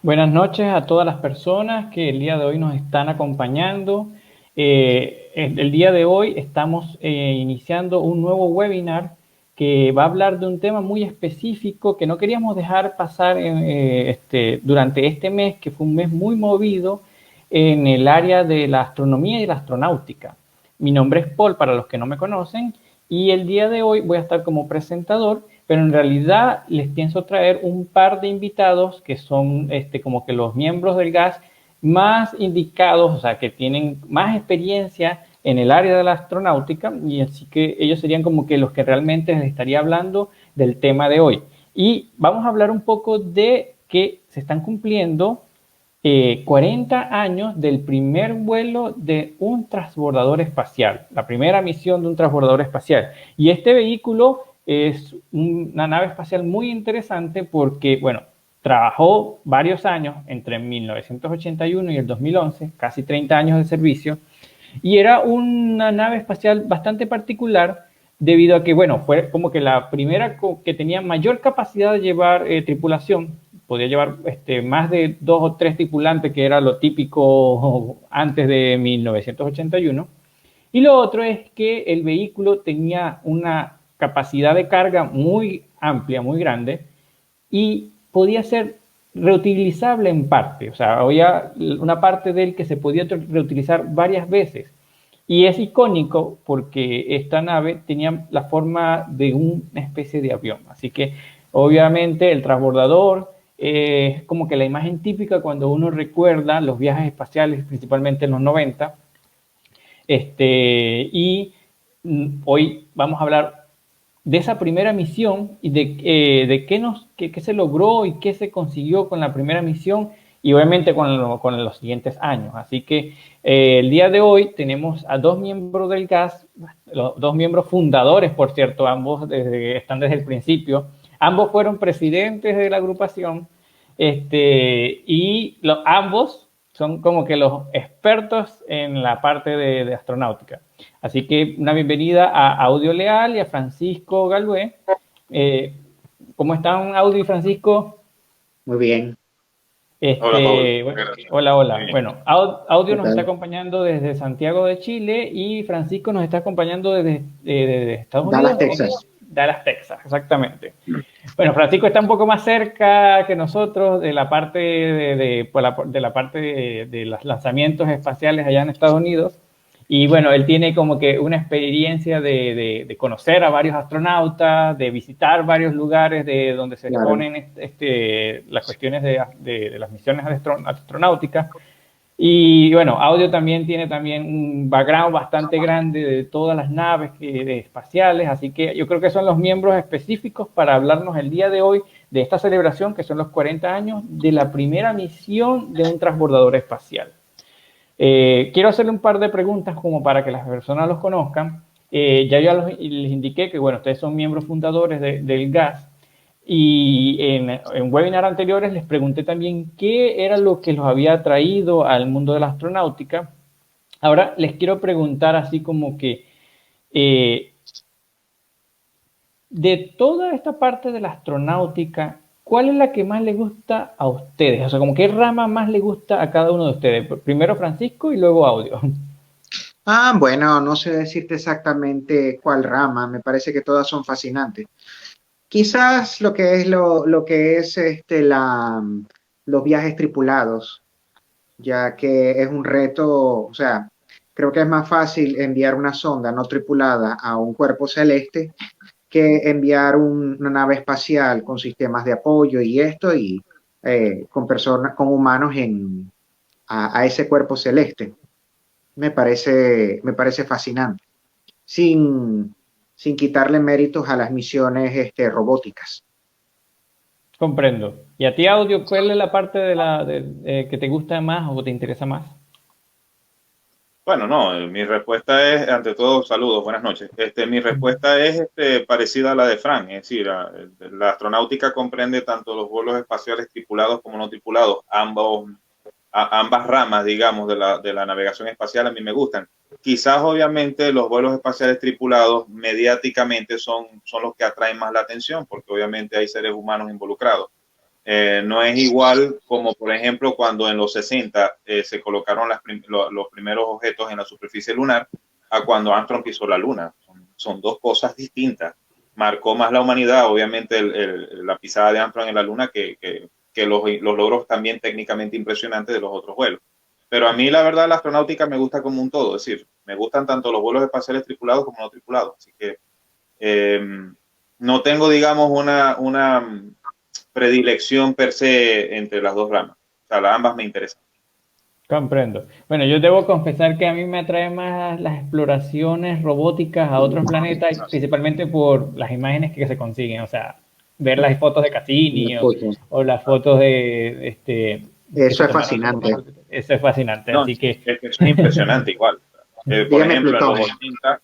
Buenas noches a todas las personas que el día de hoy nos están acompañando. El día de hoy estamos iniciando un nuevo webinar que va a hablar de un tema muy específico que no queríamos dejar pasar durante este mes, que fue un mes muy movido en el área de la astronomía y la astronáutica. Mi nombre es Paul, para los que no me conocen, y el día de hoy voy a estar como presentador, pero en realidad les pienso traer un par de invitados que son como que los miembros del GAS más indicados, o sea, que tienen más experiencia en el área de la astronáutica, y así que ellos serían como que los que realmente les estaría hablando del tema de hoy. Y vamos a hablar un poco de que se están cumpliendo 40 años del primer vuelo de un transbordador espacial, la primera misión de un transbordador espacial. Y este vehículo es una nave espacial muy interesante porque, bueno, trabajó varios años entre 1981 y el 2011, casi 30 años de servicio, y era una nave espacial bastante particular debido a que, bueno, fue como que la primera que tenía mayor capacidad de llevar tripulación. Podía llevar más de 2 o 3 tripulantes, que era lo típico antes de 1981. Y lo otro es que el vehículo tenía una capacidad de carga muy amplia, muy grande, y podía ser reutilizable en parte. O sea, había una parte de él que se podía reutilizar varias veces. Y es icónico porque esta nave tenía la forma de una especie de avión. Así que obviamente el transbordador es como que la imagen típica cuando uno recuerda los viajes espaciales, principalmente en los 90. Y hoy vamos a hablar de esa primera misión y de qué se logró y qué se consiguió con la primera misión y obviamente con los siguientes años. Así que el día de hoy tenemos a 2 miembros del GAS, los 2 miembros fundadores, por cierto, ambos están desde el principio. Ambos fueron presidentes de la agrupación, ambos son como que los expertos en la parte de astronáutica. Así que una bienvenida a Audio Leal y a Francisco Galvez. Eh, ¿Cómo están, Audio y Francisco? Muy bien, Hola, Paul. Bueno, Gracias. hola, Muy hola. bien. Bueno, Audio ¿qué nos está tal? acompañando desde Santiago de Chile y Francisco nos está acompañando desde Estados Dallas, Unidos, Texas. Dallas, Texas, exactamente. Bueno, Francisco está un poco más cerca que nosotros de la parte de la parte de los lanzamientos espaciales allá en Estados Unidos. Y bueno, él tiene como que una experiencia de conocer a varios astronautas, de visitar varios lugares de donde se Claro. exponen las cuestiones de las misiones astronáuticas. Y bueno, Audio también tiene también un background bastante grande de todas las naves espaciales, así que yo creo que son los miembros específicos para hablarnos el día de hoy de esta celebración, que son los 40 años de la primera misión de un transbordador espacial. Quiero hacerle un par de preguntas como para que las personas los conozcan. Les indiqué que, bueno, ustedes son miembros fundadores del GAS, y en webinar anteriores les pregunté también qué era lo que los había traído al mundo de la astronáutica. Ahora les quiero preguntar así como que eh, de toda esta parte de la astronáutica, ¿cuál es la que más les gusta a ustedes? O sea, como qué rama más le gusta a cada uno de ustedes. Primero Francisco y luego Audio. Bueno, no sé decirte exactamente cuál rama, me parece que todas son fascinantes. Quizás lo que es lo que es los viajes tripulados, ya que es un reto, o sea, creo que es más fácil enviar una sonda no tripulada a un cuerpo celeste que enviar una nave espacial con sistemas de apoyo y esto y con personas, con humanos a ese cuerpo celeste. Me parece fascinante, sin, sin quitarle méritos a las misiones robóticas. Comprendo. ¿Y a ti, Audio, cuál es la parte que te gusta más o te interesa más? Bueno, no, mi respuesta es, ante todo, saludos, buenas noches. Mi respuesta es parecida a la de Frank, es decir, la astronáutica comprende tanto los vuelos espaciales tripulados como no tripulados, ambas ramas, digamos, de la navegación espacial a mí me gustan. Quizás, obviamente, los vuelos espaciales tripulados mediáticamente son los que atraen más la atención, porque obviamente hay seres humanos involucrados. No es igual como, por ejemplo, cuando en los 60 se colocaron los primeros objetos en la superficie lunar a cuando Armstrong pisó la luna. Son dos cosas distintas. Marcó más la humanidad, obviamente, la pisada de Armstrong en la luna que los logros también técnicamente impresionantes de los otros vuelos. Pero a mí, la verdad, la astronáutica me gusta como un todo. Es decir, me gustan tanto los vuelos espaciales tripulados como no tripulados. Así que no tengo, digamos, una predilección per se entre las dos ramas. O sea, ambas me interesan. Comprendo. Bueno, yo debo confesar que a mí me atraen más las exploraciones robóticas a otros planetas, principalmente por las imágenes que se consiguen. O sea, ver las fotos de Cassini o las fotos de Eso es fascinante. Eso es fascinante. No, así que eso es impresionante igual. Por ejemplo, en los 80,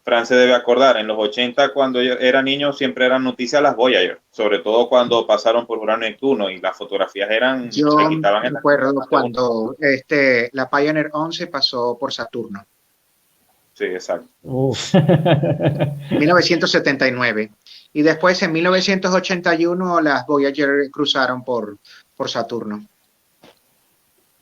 Fran se debe acordar, en los 80 cuando yo era niño siempre eran noticias las Voyager, sobre todo cuando pasaron por Urano y Neptuno y las fotografías eran... Yo recuerdo cuando la Pioneer 11 pasó por Saturno. Sí, exacto. 1979. Y después en 1981 las Voyager cruzaron por Saturno.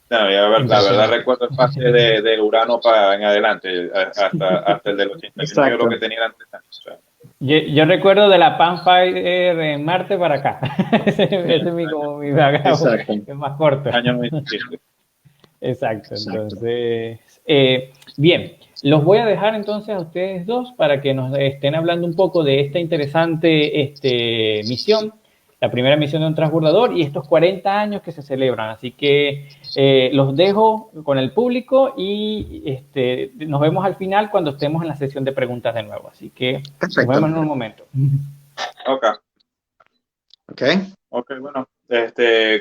No, la verdad recuerdo el pase de Urano para en adelante, hasta el del 89, lo que tenía antes. O sea. Yo recuerdo de la Pathfinder en Marte para acá. Ese es mi background, es más corto. Año 97. Exacto. Entonces, bien, los voy a dejar entonces a ustedes dos para que nos estén hablando un poco de esta interesante misión, la primera misión de un transbordador y estos 40 años que se celebran. Así que los dejo con el público y nos vemos al final cuando estemos en la sesión de preguntas de nuevo. Así que perfecto. Nos vemos en un momento. Ok, bueno,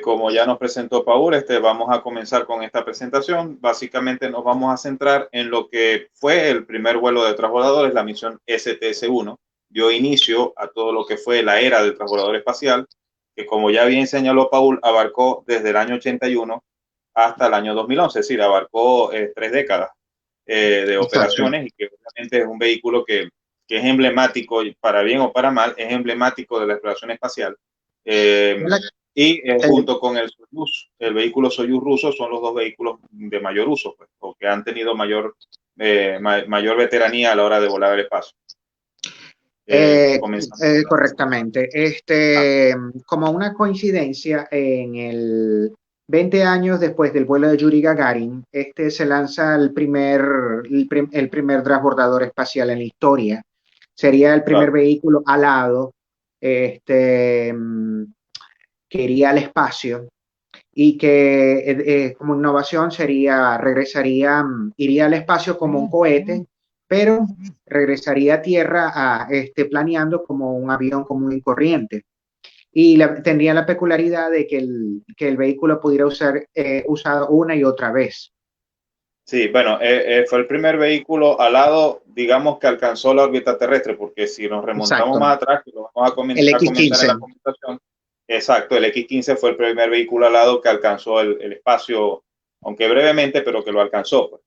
como ya nos presentó Paul, vamos a comenzar con esta presentación. Básicamente nos vamos a centrar en lo que fue el primer vuelo de transbordadores, la misión STS-1. Dio inicio a todo lo que fue la era del transbordador espacial, que como ya bien señaló Paul, abarcó desde el año 81 hasta el año 2011, es decir, abarcó 3 décadas de operaciones y que obviamente es un vehículo que es emblemático, para bien o para mal, es emblemático de la exploración espacial. Y junto con el Soyuz, el vehículo Soyuz ruso, son los dos vehículos de mayor uso, pues, o que han tenido mayor veteranía a la hora de volar al espacio. Correctamente. Como una coincidencia, en el 20 años después del vuelo de Yuri Gagarin, se lanza el primer transbordador espacial en la historia. Sería el primer vehículo alado que iría al espacio y que como innovación iría al espacio como un cohete, pero regresaría a tierra planeando como un avión común y corriente. Y tendría la peculiaridad de que el vehículo pudiera ser usado una y otra vez. Sí, bueno, fue el primer vehículo alado, digamos, que alcanzó la órbita terrestre, porque si nos remontamos más atrás, que lo vamos a comentar en la conversación. Exacto, el X-15 fue el primer vehículo alado que alcanzó el espacio, aunque brevemente, pero que lo alcanzó. Pues.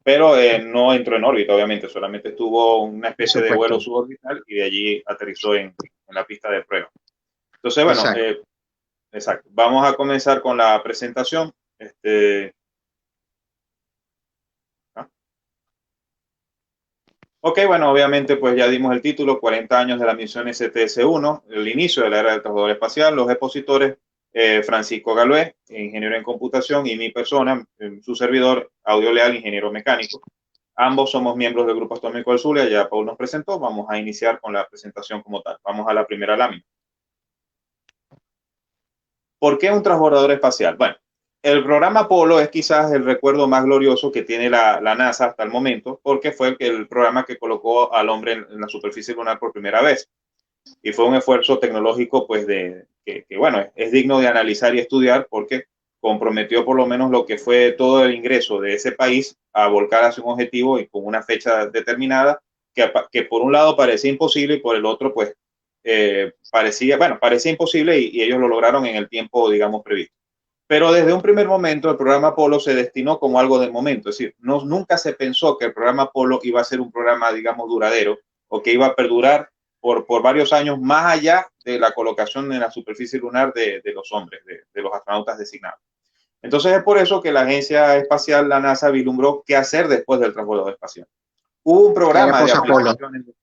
Pero no entró en órbita, obviamente, solamente estuvo una especie de vuelo suborbital y de allí aterrizó en la pista de prueba. Entonces, bueno, exacto. Vamos a comenzar con la presentación. Ok, bueno, obviamente pues ya dimos el título, 40 años de la misión STS-1, el inicio de la era del transbordador espacial, los expositores, Francisco Galué, ingeniero en computación, y mi persona, su servidor, Audio Leal, ingeniero mecánico. Ambos somos miembros del Grupo Atómico del Zulia, ya Paul nos presentó, vamos a iniciar con la presentación como tal. Vamos a la primera lámina. ¿Por qué un transbordador espacial? Bueno, el programa Apolo es quizás el recuerdo más glorioso que tiene la NASA hasta el momento, porque fue el programa que colocó al hombre en la superficie lunar por primera vez. Y fue un esfuerzo tecnológico, pues, que bueno, es digno de analizar y estudiar porque comprometió por lo menos lo que fue todo el ingreso de ese país a volcar hacia un objetivo y con una fecha determinada que por un lado parecía imposible y por el otro, pues, parecía imposible y ellos lo lograron en el tiempo, digamos, previsto. Pero desde un primer momento el programa Apolo se destinó como algo de momento, es decir, nunca se pensó que el programa Apolo iba a ser un programa, digamos, duradero o que iba a perdurar por varios años más allá de la colocación en la superficie lunar de los hombres, de los astronautas designados. Entonces es por eso que la agencia espacial, la NASA, vislumbró qué hacer después del transbordador espacial. Hubo un Que haya programa de post-Apolo. aplicaciones,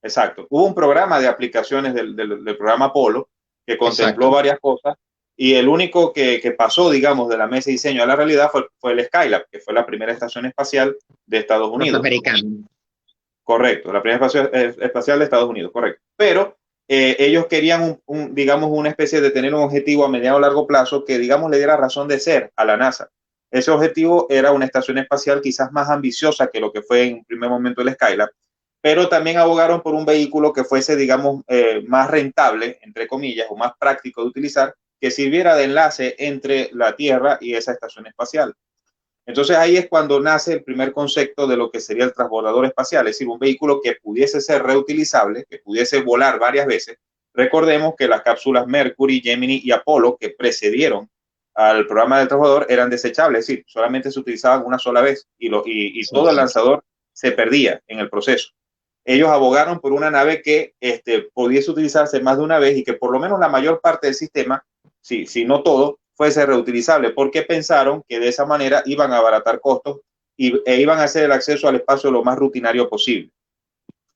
exacto, hubo un programa de aplicaciones del programa Apolo que contempló Exacto. varias cosas y el único que pasó, digamos, de la mesa de diseño a la realidad fue el Skylab, que fue la primera estación espacial de Estados Unidos. Norteamericano. Correcto, la primera espacial de Estados Unidos, correcto. Pero ellos querían, digamos, una especie de tener un objetivo a mediano o largo plazo que, digamos, le diera razón de ser a la NASA. Ese objetivo era una estación espacial quizás más ambiciosa que lo que fue en un primer momento el Skylab, pero también abogaron por un vehículo que fuese, digamos, más rentable, entre comillas, o más práctico de utilizar, que sirviera de enlace entre la Tierra y esa estación espacial. Entonces ahí es cuando nace el primer concepto de lo que sería el transbordador espacial, es decir, un vehículo que pudiese ser reutilizable, que pudiese volar varias veces. Recordemos que las cápsulas Mercury, Gemini y Apolo que precedieron al programa del transbordador eran desechables, es decir, solamente se utilizaban una sola vez y todo el lanzador se perdía en el proceso. Ellos abogaron por una nave que pudiese utilizarse más de una vez y que por lo menos la mayor parte del sistema, si no todo, fuese reutilizable, porque pensaron que de esa manera iban a abaratar costos e iban a hacer el acceso al espacio lo más rutinario posible.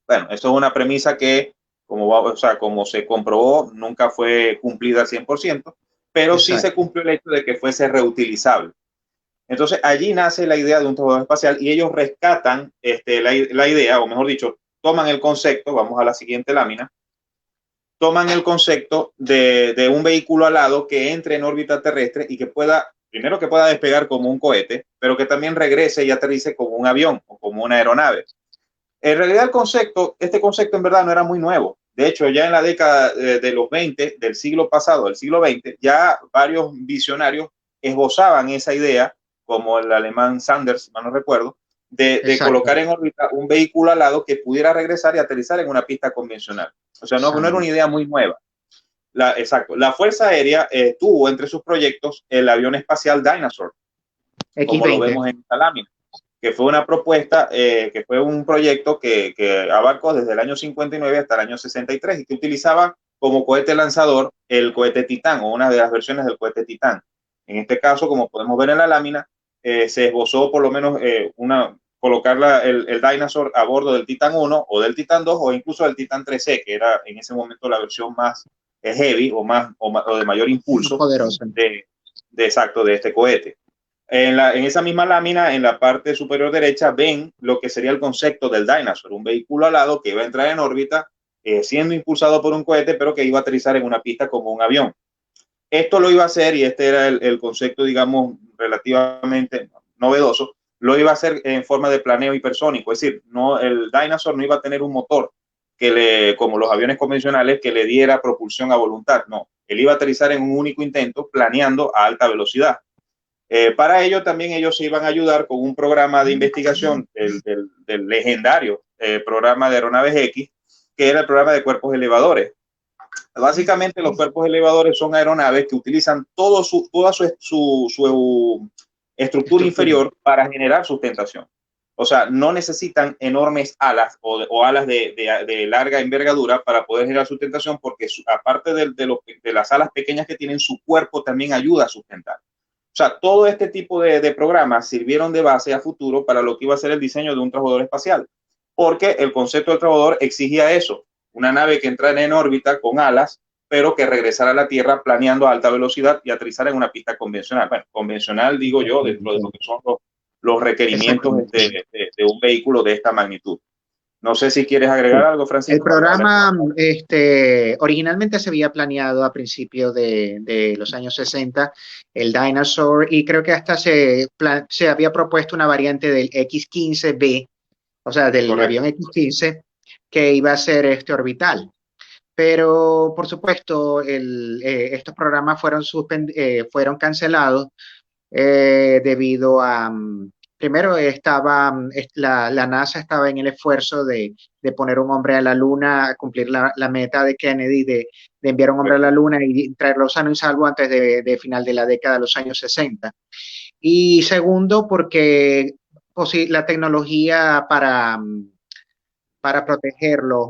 Bueno, eso es una premisa que, como se comprobó, nunca fue cumplida al 100%, pero exacto, sí se cumplió el hecho de que fuese reutilizable. Entonces, allí nace la idea de un transbordador espacial y ellos rescatan la idea, o mejor dicho, toman el concepto, vamos a la siguiente lámina, toman el concepto de un vehículo alado que entre en órbita terrestre y que pueda, primero que pueda despegar como un cohete, pero que también regrese y aterrice como un avión o como una aeronave. En realidad este concepto en verdad no era muy nuevo. De hecho, ya en la década de los 20 del siglo pasado, del siglo XX, ya varios visionarios esbozaban esa idea, como el alemán Sanders, no recuerdo, de colocar en órbita un vehículo alado que pudiera regresar y aterrizar en una pista convencional. O sea, no era una idea muy nueva. Exacto. La Fuerza Aérea tuvo entre sus proyectos el avión espacial Dyna-Soar, como lo vemos en esta lámina, que fue una propuesta, que fue un proyecto que abarcó desde el año 59 hasta el año 63 y que utilizaba como cohete lanzador el cohete Titán o una de las versiones del cohete Titán. En este caso, como podemos ver en la lámina, se esbozó por lo menos colocar el Dyna-Soar a bordo del Titan 1 o del Titan 2 o incluso del Titan 3C, que era en ese momento la versión más heavy o de mayor impulso exacto, de este cohete. En esa misma lámina, en la parte superior derecha, ven lo que sería el concepto del Dyna-Soar, un vehículo alado que iba a entrar en órbita siendo impulsado por un cohete, pero que iba a aterrizar en una pista como un avión. Esto lo iba a hacer, y este era el concepto, digamos, relativamente novedoso, lo iba a hacer en forma de planeo hipersónico, es decir, el Dyna-Soar no iba a tener un motor como los aviones convencionales, que le diera propulsión a voluntad, no, él iba a aterrizar en un único intento, planeando a alta velocidad. Para ello también ellos se iban a ayudar con un programa de investigación del legendario programa de aeronaves X, que era el programa de cuerpos elevadores. Básicamente los cuerpos elevadores son aeronaves que utilizan toda su estructura inferior para generar sustentación. O sea, no necesitan enormes alas o alas de larga envergadura para poder generar sustentación, porque aparte de las alas pequeñas que tienen, su cuerpo también ayuda a sustentar. O sea, todo este tipo de programas sirvieron de base a futuro para lo que iba a ser el diseño de un transbordador espacial, porque el concepto del transbordador exigía eso, una nave que entrara en órbita con alas, pero que regresara a la Tierra planeando a alta velocidad y aterrizara en una pista convencional. Bueno, convencional digo yo, dentro de lo que son los requerimientos de un vehículo de esta magnitud. No sé si quieres agregar algo, Francisco. El programa originalmente se había planeado a principios de los años 60, el Dyna-Soar, y creo que hasta se había propuesto una variante del X-15B, o sea, del avión X-15, que iba a ser orbital. Pero, por supuesto, estos programas fueron cancelados debido a... Primero la NASA estaba en el esfuerzo de poner un hombre a la Luna, cumplir la meta de Kennedy de enviar un hombre a la Luna y traerlo sano y salvo antes de final de la década de los años 60. Y segundo, porque la tecnología para protegerlos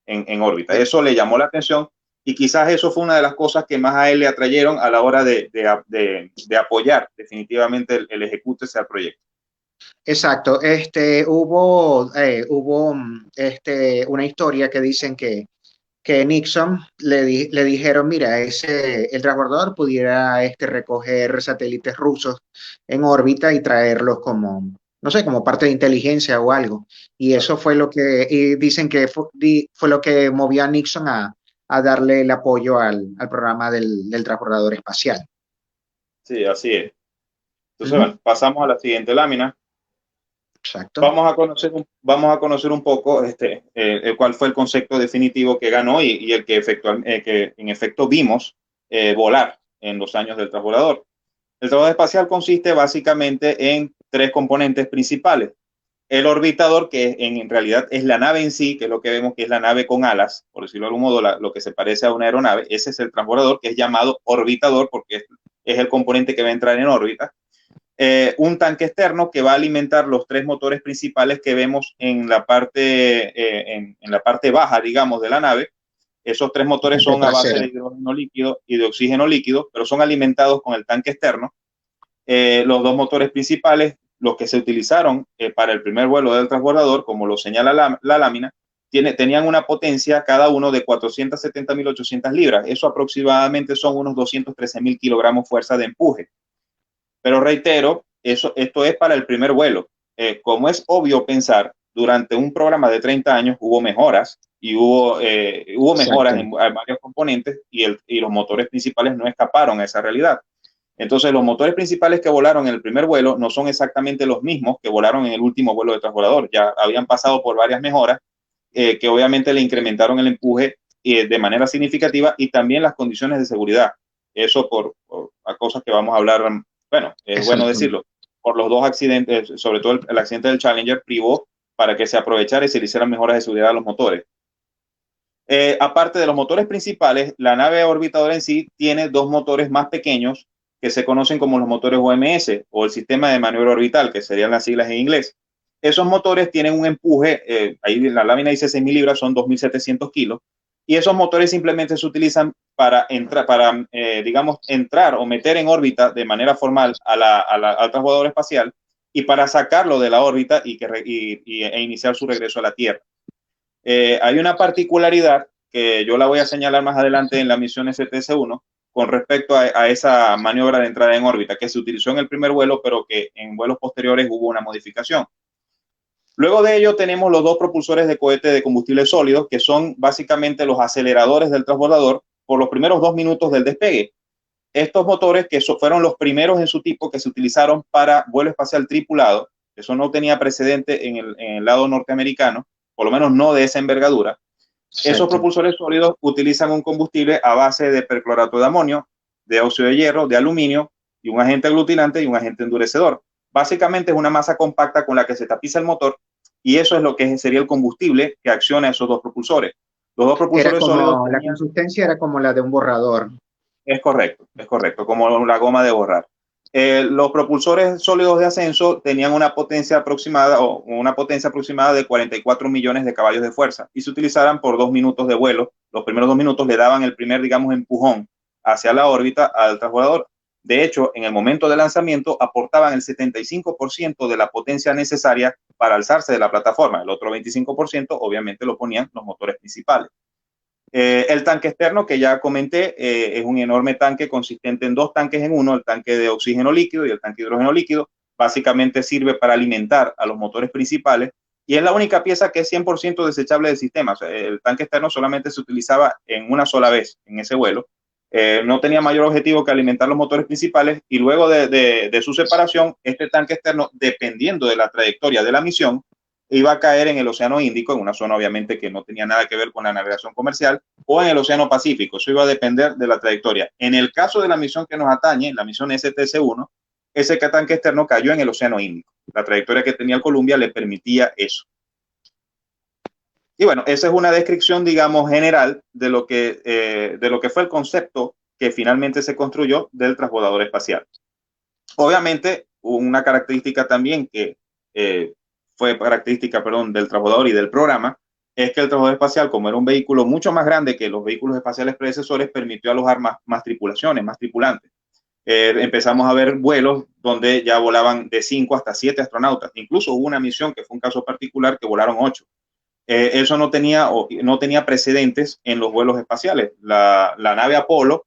en órbita. Eso le llamó la atención y quizás eso fue una de las cosas que más a él le atrayeron a la hora de apoyar definitivamente el ejecute al proyecto. Exacto. Hubo una historia que dicen que Nixon le dijeron, mira, el transbordador pudiera recoger satélites rusos en órbita y traerlos como, no sé, como parte de inteligencia o algo. Y eso fue y dicen que fue lo que movió a Nixon a darle el apoyo al programa del transbordador espacial. Sí, así es. Entonces, bueno, pasamos a la siguiente lámina. Exacto. Vamos a conocer un poco cuál fue el concepto definitivo que ganó y el que en efecto vimos volar en los años del transbordador. El transbordador espacial consiste básicamente en tres componentes principales. El orbitador, que en realidad es la nave en sí, que es lo que vemos que es la nave con alas, por decirlo de algún modo, lo que se parece a una aeronave. Ese es el transbordador, que es llamado orbitador porque es el componente que va a entrar en órbita. Un tanque externo que va a alimentar los tres motores principales que vemos en la parte baja, digamos, de la nave. Esos tres motores son a base de hidrógeno líquido y de oxígeno líquido, pero son alimentados con el tanque externo. Los dos motores principales, los que se utilizaron para el primer vuelo del transbordador, como lo señala la lámina, tenían una potencia cada uno de 470.800 libras. Eso aproximadamente son unos 213.000 kilogramos fuerza de empuje. Pero reitero, esto es para el primer vuelo. Como es obvio pensar, durante un programa de 30 años hubo mejoras y hubo mejoras en varios componentes y los motores principales no escaparon a esa realidad. Entonces, los motores principales que volaron en el primer vuelo no son exactamente los mismos que volaron en el último vuelo de transbordador. Ya habían pasado por varias mejoras que obviamente le incrementaron el empuje de manera significativa y también las condiciones de seguridad. Eso por cosas que vamos a hablar. Bueno, es bueno decirlo, por los dos accidentes, sobre todo el accidente del Challenger, privó para que se aprovechara y se le hicieran mejoras de seguridad a los motores. Aparte de los motores principales, la nave orbitadora en sí tiene dos motores más pequeños que se conocen como los motores OMS o el sistema de maniobra orbital, que serían las siglas en inglés. Esos motores tienen un empuje, ahí en la lámina dice 6.000 libras, son 2.700 kilos, y esos motores simplemente se utilizan para digamos, entrar o meter en órbita de manera formal al transbordador espacial y para sacarlo de la órbita e iniciar su regreso a la Tierra. Hay una particularidad que yo la voy a señalar más adelante en la misión STS-1 con respecto a esa maniobra de entrada en órbita que se utilizó en el primer vuelo, pero que en vuelos posteriores hubo una modificación. Luego de ello tenemos los dos propulsores de cohete de combustible sólido, que son básicamente los aceleradores del transbordador por los primeros 2 minutos del despegue. Estos motores, que fueron los primeros en su tipo que se utilizaron para vuelo espacial tripulado, eso no tenía precedente en el lado norteamericano, por lo menos no de esa envergadura. Esos propulsores sólidos utilizan un combustible a base de perclorato de amonio, de óxido de hierro, de aluminio y un agente aglutinante y un agente endurecedor. Básicamente es una masa compacta con la que se tapiza el motor y eso es lo que sería el combustible que acciona esos dos propulsores. Los dos propulsores sólidos la consistencia era como la de un borrador. Es correcto, como la goma de borrar. Los propulsores sólidos de ascenso tenían una potencia aproximada de 44 millones de caballos de fuerza y se utilizaran por 2 minutos de vuelo. Los primeros 2 minutos le daban el primer, digamos, empujón hacia la órbita al transbordador. De hecho, en el momento de lanzamiento aportaban el 75% de la potencia necesaria para alzarse de la plataforma. El otro 25% obviamente lo ponían los motores principales. El tanque externo que ya comenté es un enorme tanque consistente en dos tanques en uno, el tanque de oxígeno líquido y el tanque de hidrógeno líquido. Básicamente sirve para alimentar a los motores principales y es la única pieza que es 100% desechable del sistema. O sea, el tanque externo solamente se utilizaba en una sola vez en ese vuelo. No tenía mayor objetivo que alimentar los motores principales y luego de su separación, este tanque externo, dependiendo de la trayectoria de la misión, iba a caer en el Océano Índico, en una zona obviamente que no tenía nada que ver con la navegación comercial, o en el Océano Pacífico. Eso iba a depender de la trayectoria. En el caso de la misión que nos atañe, la misión STS-1, ese tanque externo cayó en el Océano Índico. La trayectoria que tenía el Columbia le permitía eso. Y bueno, esa es una descripción, digamos, general de lo que fue el concepto que finalmente se construyó del transbordador espacial. Obviamente, una característica también que fue característica, del transbordador y del programa, es que el trabajador espacial, como era un vehículo mucho más grande que los vehículos espaciales predecesores, permitió alojar más tripulaciones, más tripulantes. Empezamos a ver vuelos donde ya volaban de 5 hasta 7 astronautas. Incluso hubo una misión que fue un caso particular que volaron 8. Eso no tenía precedentes en los vuelos espaciales. La nave Apolo,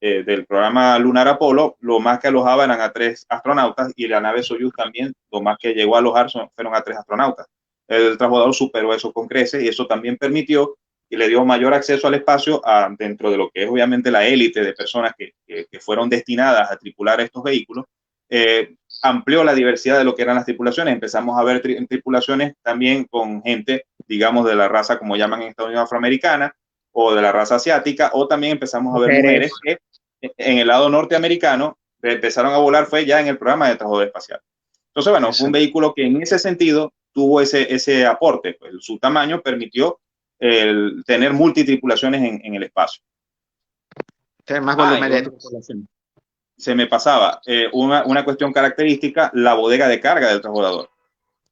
del programa lunar Apolo, lo más que alojaba eran a 3 astronautas, y la nave Soyuz también, lo más que llegó a alojar fueron a 3 astronautas. El transbordador superó eso con creces, y eso también permitió y le dio mayor acceso al espacio dentro de lo que es obviamente la élite de personas que fueron destinadas a tripular estos vehículos. Amplió la diversidad de lo que eran las tripulaciones. Empezamos a ver tripulaciones también con gente, digamos, de la raza, como llaman en Estados Unidos, afroamericana, o de la raza asiática, o también empezamos a ver mujeres que en el lado norteamericano empezaron a volar, fue ya en el programa de transbordador espacial. Entonces, bueno, fue un vehículo que en ese sentido tuvo ese aporte. Pues, su tamaño permitió tener multitripulaciones en el espacio. Tener más volumen de tripulación. Se me pasaba una cuestión característica, la bodega de carga del transbordador.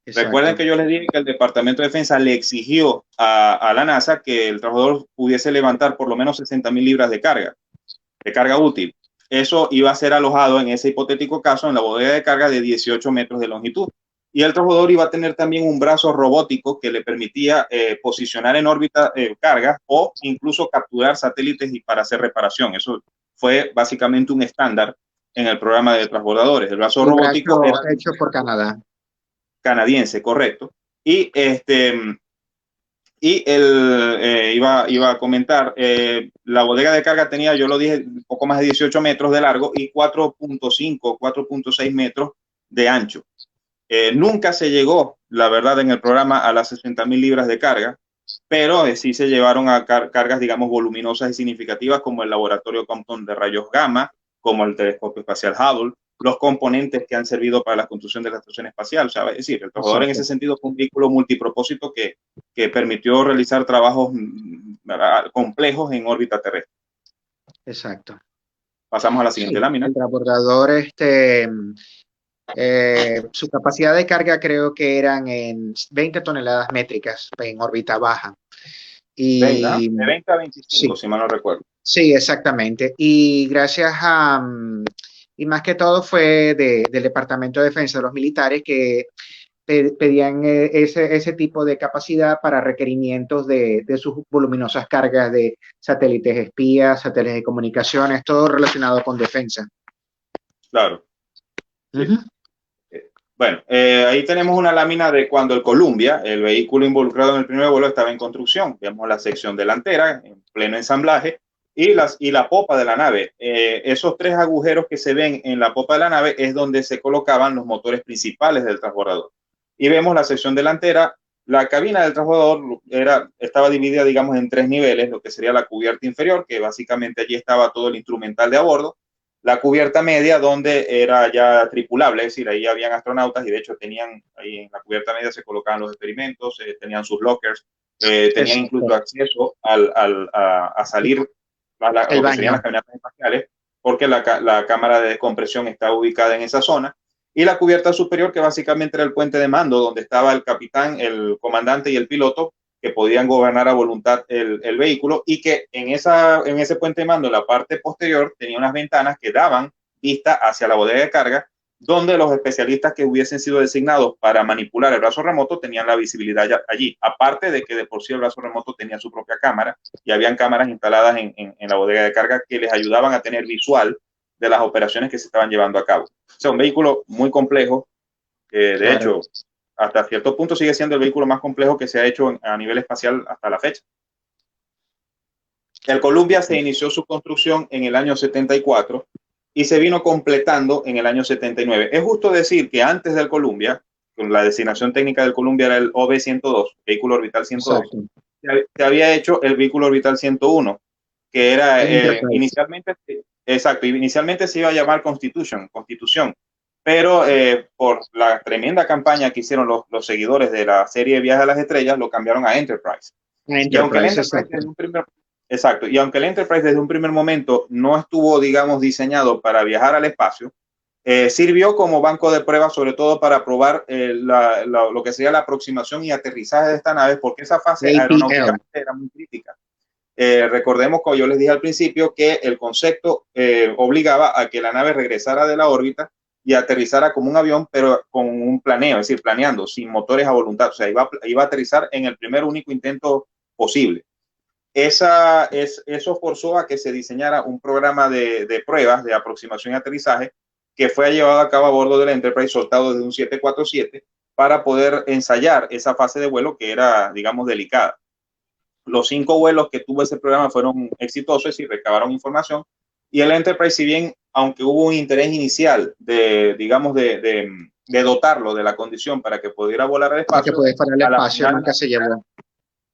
Exacto. Recuerden que yo les dije que el Departamento de Defensa le exigió a la NASA que el transbordador pudiese levantar por lo menos 60,000 libras de carga útil. Eso iba a ser alojado en ese hipotético caso en la bodega de carga de 18 metros de longitud. Y el transbordador iba a tener también un brazo robótico que le permitía posicionar en órbita cargas, o incluso capturar satélites y para hacer reparación. Eso fue básicamente un estándar en el programa de transbordadores. El brazo robótico era hecho por Canadá. Canadiense, correcto. Y iba a comentar, la bodega de carga tenía, yo lo dije, un poco más de 18 metros de largo y 4.5, 4.6 metros de ancho. Nunca se llegó, la verdad, en el programa a las 60,000 libras de carga, pero sí se llevaron a cargas, digamos, voluminosas y significativas, como el laboratorio Compton de rayos gamma, como el telescopio espacial Hubble, los componentes que han servido para la construcción de la estación espacial. O sea, es decir, el transbordador en ese sentido fue un vehículo multipropósito que permitió realizar trabajos complejos en órbita terrestre. Exacto. Pasamos a la siguiente lámina. El transbordador, su capacidad de carga creo que eran en 20 toneladas métricas en órbita baja. Y, de 20 a 25, sí, si mal no recuerdo. Sí, exactamente. Y gracias a... y más que todo fue del Departamento de Defensa de los militares que pedían ese tipo de capacidad para requerimientos de sus voluminosas cargas de satélites espías, satélites de comunicaciones, todo relacionado con defensa. Claro. Sí. Bueno, ahí tenemos una lámina de cuando el Columbia, el vehículo involucrado en el primer vuelo, estaba en construcción. Vemos la sección delantera en pleno ensamblaje y la popa de la nave. Esos 3 agujeros que se ven en la popa de la nave es donde se colocaban los motores principales del transbordador. Y vemos la sección delantera. La cabina del transbordador estaba dividida, digamos, en 3 niveles, lo que sería la cubierta inferior, que básicamente allí estaba todo el instrumental de a bordo. La cubierta media, donde era ya tripulable, es decir, ahí habían astronautas y de hecho tenían, ahí en la cubierta media se colocaban los experimentos, tenían sus lockers, tenían incluso acceso a salir a lo que serían las caminatas espaciales, porque la cámara de descompresión está ubicada en esa zona. Y la cubierta superior, que básicamente era el puente de mando, donde estaba el capitán, el comandante y el piloto, que podían gobernar a voluntad el vehículo, y que en ese puente de mando, en la parte posterior, tenía unas ventanas que daban vista hacia la bodega de carga, donde los especialistas que hubiesen sido designados para manipular el brazo remoto tenían la visibilidad allí, aparte de que de por sí el brazo remoto tenía su propia cámara, y habían cámaras instaladas en la bodega de carga que les ayudaban a tener visual de las operaciones que se estaban llevando a cabo. O sea, un vehículo muy complejo, de hecho, hasta cierto punto sigue siendo el vehículo más complejo que se ha hecho a nivel espacial hasta la fecha. El Columbia se inició su construcción en el año 74 y se vino completando en el año 79. Es justo decir que antes del Columbia, con la designación técnica del Columbia era el OB-102, vehículo orbital 102, se había hecho el vehículo orbital 101, que era inicialmente se iba a llamar Constitución, pero por la tremenda campaña que hicieron los seguidores de la serie Viaje a las Estrellas, lo cambiaron a Enterprise. Y aunque el Enterprise desde un primer momento no estuvo, digamos, diseñado para viajar al espacio, Sirvió como banco de pruebas, sobre todo para probar lo que sería la aproximación y aterrizaje de esta nave, porque esa fase APL. aeronáutica era muy crítica. Recordemos, como yo les dije al principio, que el concepto obligaba a que la nave regresara de la órbita y aterrizara como un avión, pero con un planeo, es decir, planeando, sin motores a voluntad. O sea, iba a aterrizar en el primer único intento posible. Eso forzó a que se diseñara un programa de pruebas de aproximación y aterrizaje que fue llevado a cabo a bordo del Enterprise, soltado desde un 747, para poder ensayar esa fase de vuelo que era, digamos, delicada. Los 5 vuelos que tuvo ese programa fueron exitosos y recabaron información. Y el Enterprise, si bien, aunque hubo un interés inicial digamos, de dotarlo de la condición para que pudiera volar al Para que espacio, puedas para el a la espacio, final, nunca se llevó.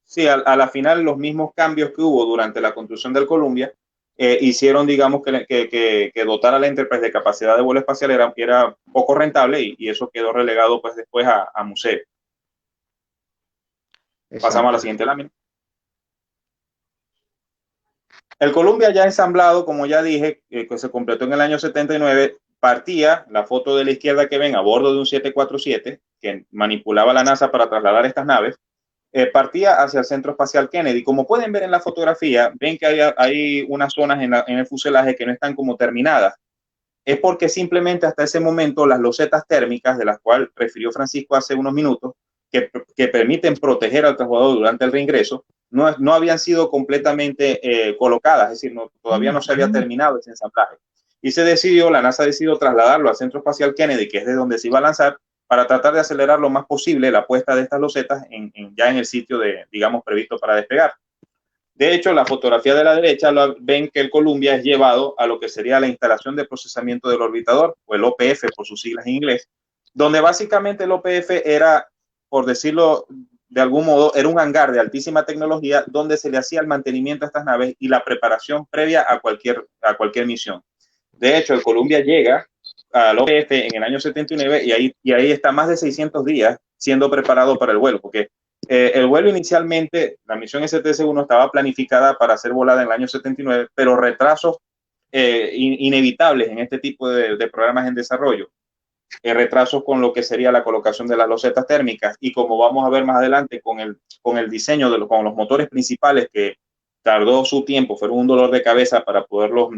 sí, a la final los mismos cambios que hubo durante la construcción del Columbia hicieron, digamos, que dotar a la Enterprise de capacidad de vuelo espacial era poco rentable y eso quedó relegado pues después a museo. Pasamos a la siguiente lámina. El Columbia ya ensamblado, como ya dije, que se completó en el año 79, partía, la foto de la izquierda que ven, a bordo de un 747, que manipulaba la NASA para trasladar estas naves, partía hacia el Centro Espacial Kennedy. Como pueden ver en la fotografía, ven que hay unas zonas en el fuselaje que no están como terminadas. Es porque simplemente hasta ese momento las losetas térmicas, de las cuales refirió Francisco hace unos minutos, que permiten proteger al transbordador durante el reingreso, no habían sido completamente colocadas, es decir, todavía no se había terminado ese ensamblaje. Y la NASA decidió trasladarlo al Centro Espacial Kennedy, que es de donde se iba a lanzar, para tratar de acelerar lo más posible la puesta de estas losetas ya en el sitio digamos, previsto para despegar. De hecho, la fotografía de la derecha ven que el Columbia es llevado a lo que sería la instalación de procesamiento del orbitador, o el OPF por sus siglas en inglés, donde básicamente el OPF era, por decirlo de algún modo, era un hangar de altísima tecnología donde se le hacía el mantenimiento a estas naves y la preparación previa a cualquier misión. De hecho, el Columbia llega al OPF en el año 79 y ahí está más de 600 días siendo preparado para el vuelo, porque el vuelo inicialmente, la misión STS-1 estaba planificada para ser volada en el año 79, pero retrasos inevitables en este tipo de programas en desarrollo, retrasos con lo que sería la colocación de las losetas térmicas y como vamos a ver más adelante con el diseño con los motores principales que tardó su tiempo, fueron un dolor de cabeza para poderlos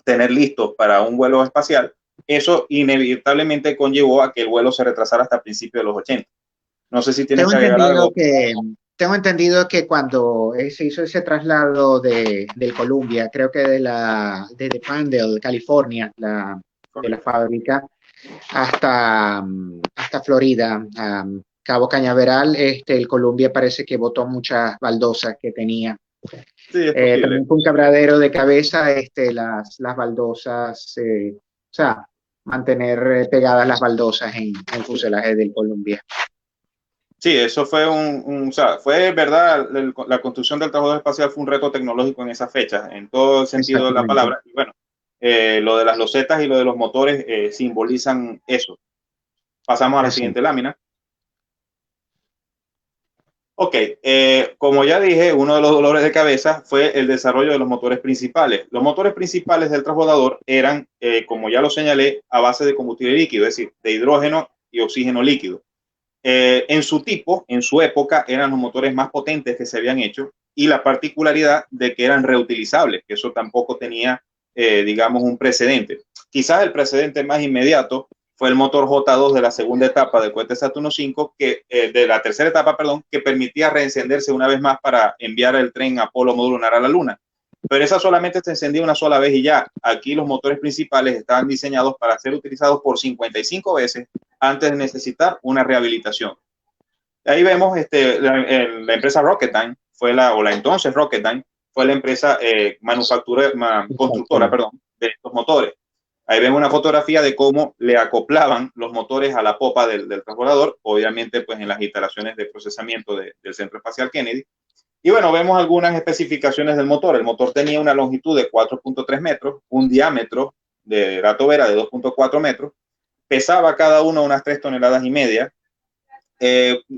tener listos para un vuelo espacial, eso inevitablemente conllevó a que el vuelo se retrasara hasta principios de los 80. No sé si tienes que agregar algo. Tengo entendido que cuando se hizo ese traslado del Columbia, creo que de Pandale, California, de la fábrica, hasta Florida, Cabo Cañaveral, el Columbia parece que botó muchas baldosas que tenía. Sí, también fue un quebradero de cabeza, las baldosas, o sea, mantener pegadas las baldosas en el fuselaje del Columbia. Sí, eso fue o sea, fue verdad, la construcción del transbordador espacial fue un reto tecnológico en esa fecha, en todo el sentido de la palabra. Y bueno, lo de las losetas y lo de los motores simbolizan eso. Pasamos a la siguiente lámina. Ok, como ya dije, uno de los dolores de cabeza fue el desarrollo de los motores principales. Los motores principales del transbordador eran, como ya lo señalé, a base de combustible líquido, es decir, de hidrógeno y oxígeno líquido. En su tipo, en su época, eran los motores más potentes que se habían hecho y la particularidad de que eran reutilizables, que eso tampoco tenía, digamos, un precedente. Quizás el precedente más inmediato fue el motor J2 de la segunda etapa del cohete Saturno V, de la tercera etapa, perdón, que permitía reencenderse una vez más para enviar el tren Apolo módulo lunar a la Luna. Pero esa solamente se encendía una sola vez y ya. Aquí los motores principales estaban diseñados para ser utilizados por 55 veces antes de necesitar una rehabilitación. Ahí vemos la empresa Rocketdyne, o la entonces Rocketdyne, fue la empresa constructora de estos motores. Ahí vemos una fotografía de cómo le acoplaban los motores a la popa del transbordador, obviamente pues en las instalaciones de procesamiento del Centro Espacial Kennedy. Y bueno, vemos algunas especificaciones del motor. El motor tenía una longitud de 4.3 metros, un diámetro de gato vera de 2.4 metros, pesaba cada uno unas 3,5 toneladas,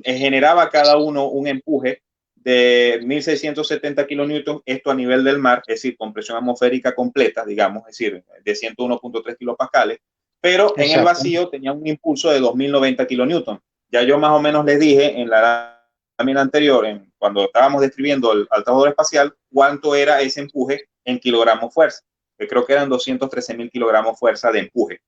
generaba cada uno un empuje de 1.670 kilonewtons, esto a nivel del mar, es decir, con presión atmosférica completa, digamos, es decir, de 101.3 kilopascales, pero en el Exacto. vacío tenía un impulso de 2090 kilonewton. Ya yo más o menos les dije en la lámina anterior, cuando estábamos describiendo al trabajador espacial, cuánto era ese empuje en kilogramos fuerza, que creo que eran 213.000 kilogramos fuerza de empuje.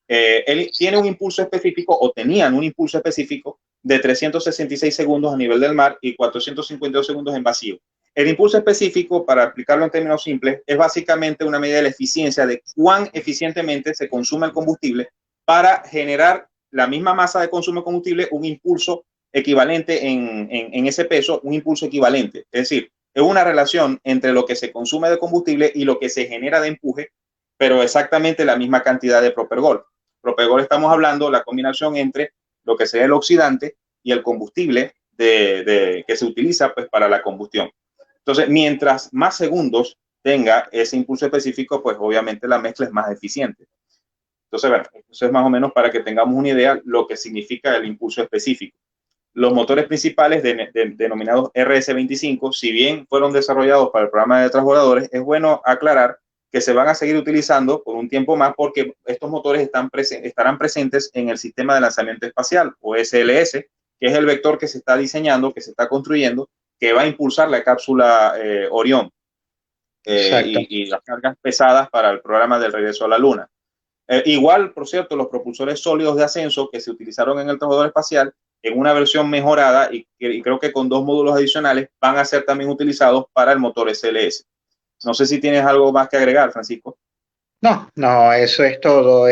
Él tiene un impulso específico, o tenían un impulso específico de 366 segundos a nivel del mar y 452 segundos en vacío. El impulso específico, para explicarlo en términos simples, es básicamente una medida de la eficiencia de cuán eficientemente se consume el combustible para generar la misma masa de consumo de combustible, un impulso equivalente en ese peso, un impulso equivalente. Es decir, es una relación entre lo que se consume de combustible y lo que se genera de empuje, pero exactamente la misma cantidad de propergol. Propergol estamos hablando la combinación entre lo que sería el oxidante y el combustible que se utiliza pues, para la combustión. Entonces, mientras más segundos tenga ese impulso específico, pues obviamente la mezcla es más eficiente. Entonces, bueno, eso es más o menos para que tengamos una idea lo que significa el impulso específico. Los motores principales denominados RS-25, si bien fueron desarrollados para el programa de transbordadores, es bueno aclarar que se van a seguir utilizando por un tiempo más porque estos motores estarán presentes en el sistema de lanzamiento espacial o SLS, que es el vector que se está diseñando, que se está construyendo, que va a impulsar la cápsula Orión Exacto. y las cargas pesadas para el programa del regreso a la Luna. Igual, por cierto, los propulsores sólidos de ascenso que se utilizaron en el transbordador espacial en una versión mejorada y creo que con 2 módulos adicionales van a ser también utilizados para el motor SLS. No sé si tienes algo más que agregar, Francisco. No, no, eso es todo.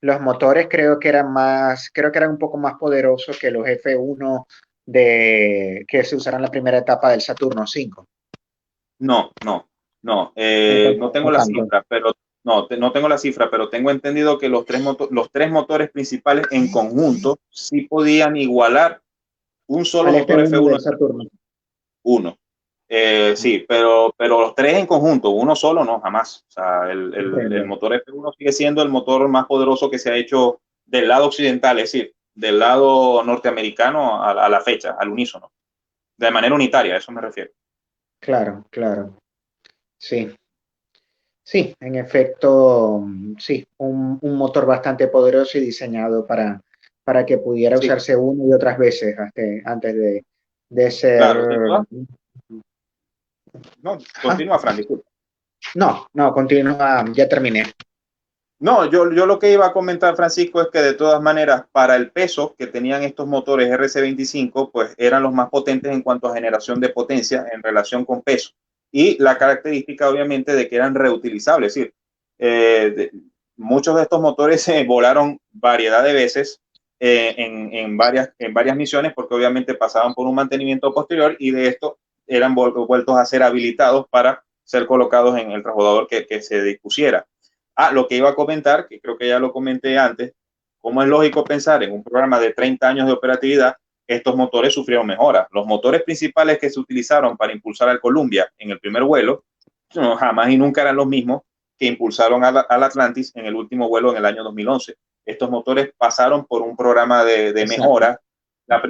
Los motores creo que eran un poco más poderosos que los F1 que se usaron en la primera etapa del Saturno 5. No. Entonces, No tengo no la tanto. cifra, pero no tengo la cifra, pero tengo entendido que los tres motores principales en conjunto sí podían igualar un solo Al motor F1 F1 del Saturno. uno. Sí, pero los tres en conjunto, uno solo no, jamás. O sea, el Comprendo. motor F1 sigue siendo el motor más poderoso que se ha hecho del lado occidental, es decir, del lado norteamericano a la fecha, al unísono, de manera unitaria, a eso me refiero. Claro, claro. Sí, sí, en efecto, sí, un motor bastante poderoso y diseñado para que pudiera Sí, usarse una y otras veces antes de ser. claro, no, Ajá. continúa, Fran, disculpa. No, no, continúa, ya terminé. No, yo lo que iba a comentar, Francisco, es que de todas maneras, para el peso que tenían estos motores RC25, pues eran los más potentes en cuanto a generación de potencia en relación con peso. Y la característica, obviamente, de que eran reutilizables. Es decir, eh, de, muchos de estos motores se volaron variedad de veces en varias misiones, porque obviamente pasaban por un mantenimiento posterior y de esto eran vueltos a ser habilitados para ser colocados en el transbordador que se dispusiera. Lo que iba a comentar, que creo que ya lo comenté antes, como es lógico pensar en un programa de 30 años de operatividad, estos motores sufrieron mejoras. Los motores principales que se utilizaron para impulsar al Columbia en el primer vuelo, no, jamás y nunca eran los mismos que impulsaron al Atlantis en el último vuelo en el año 2011. Estos motores pasaron por un programa de Exacto. mejora. La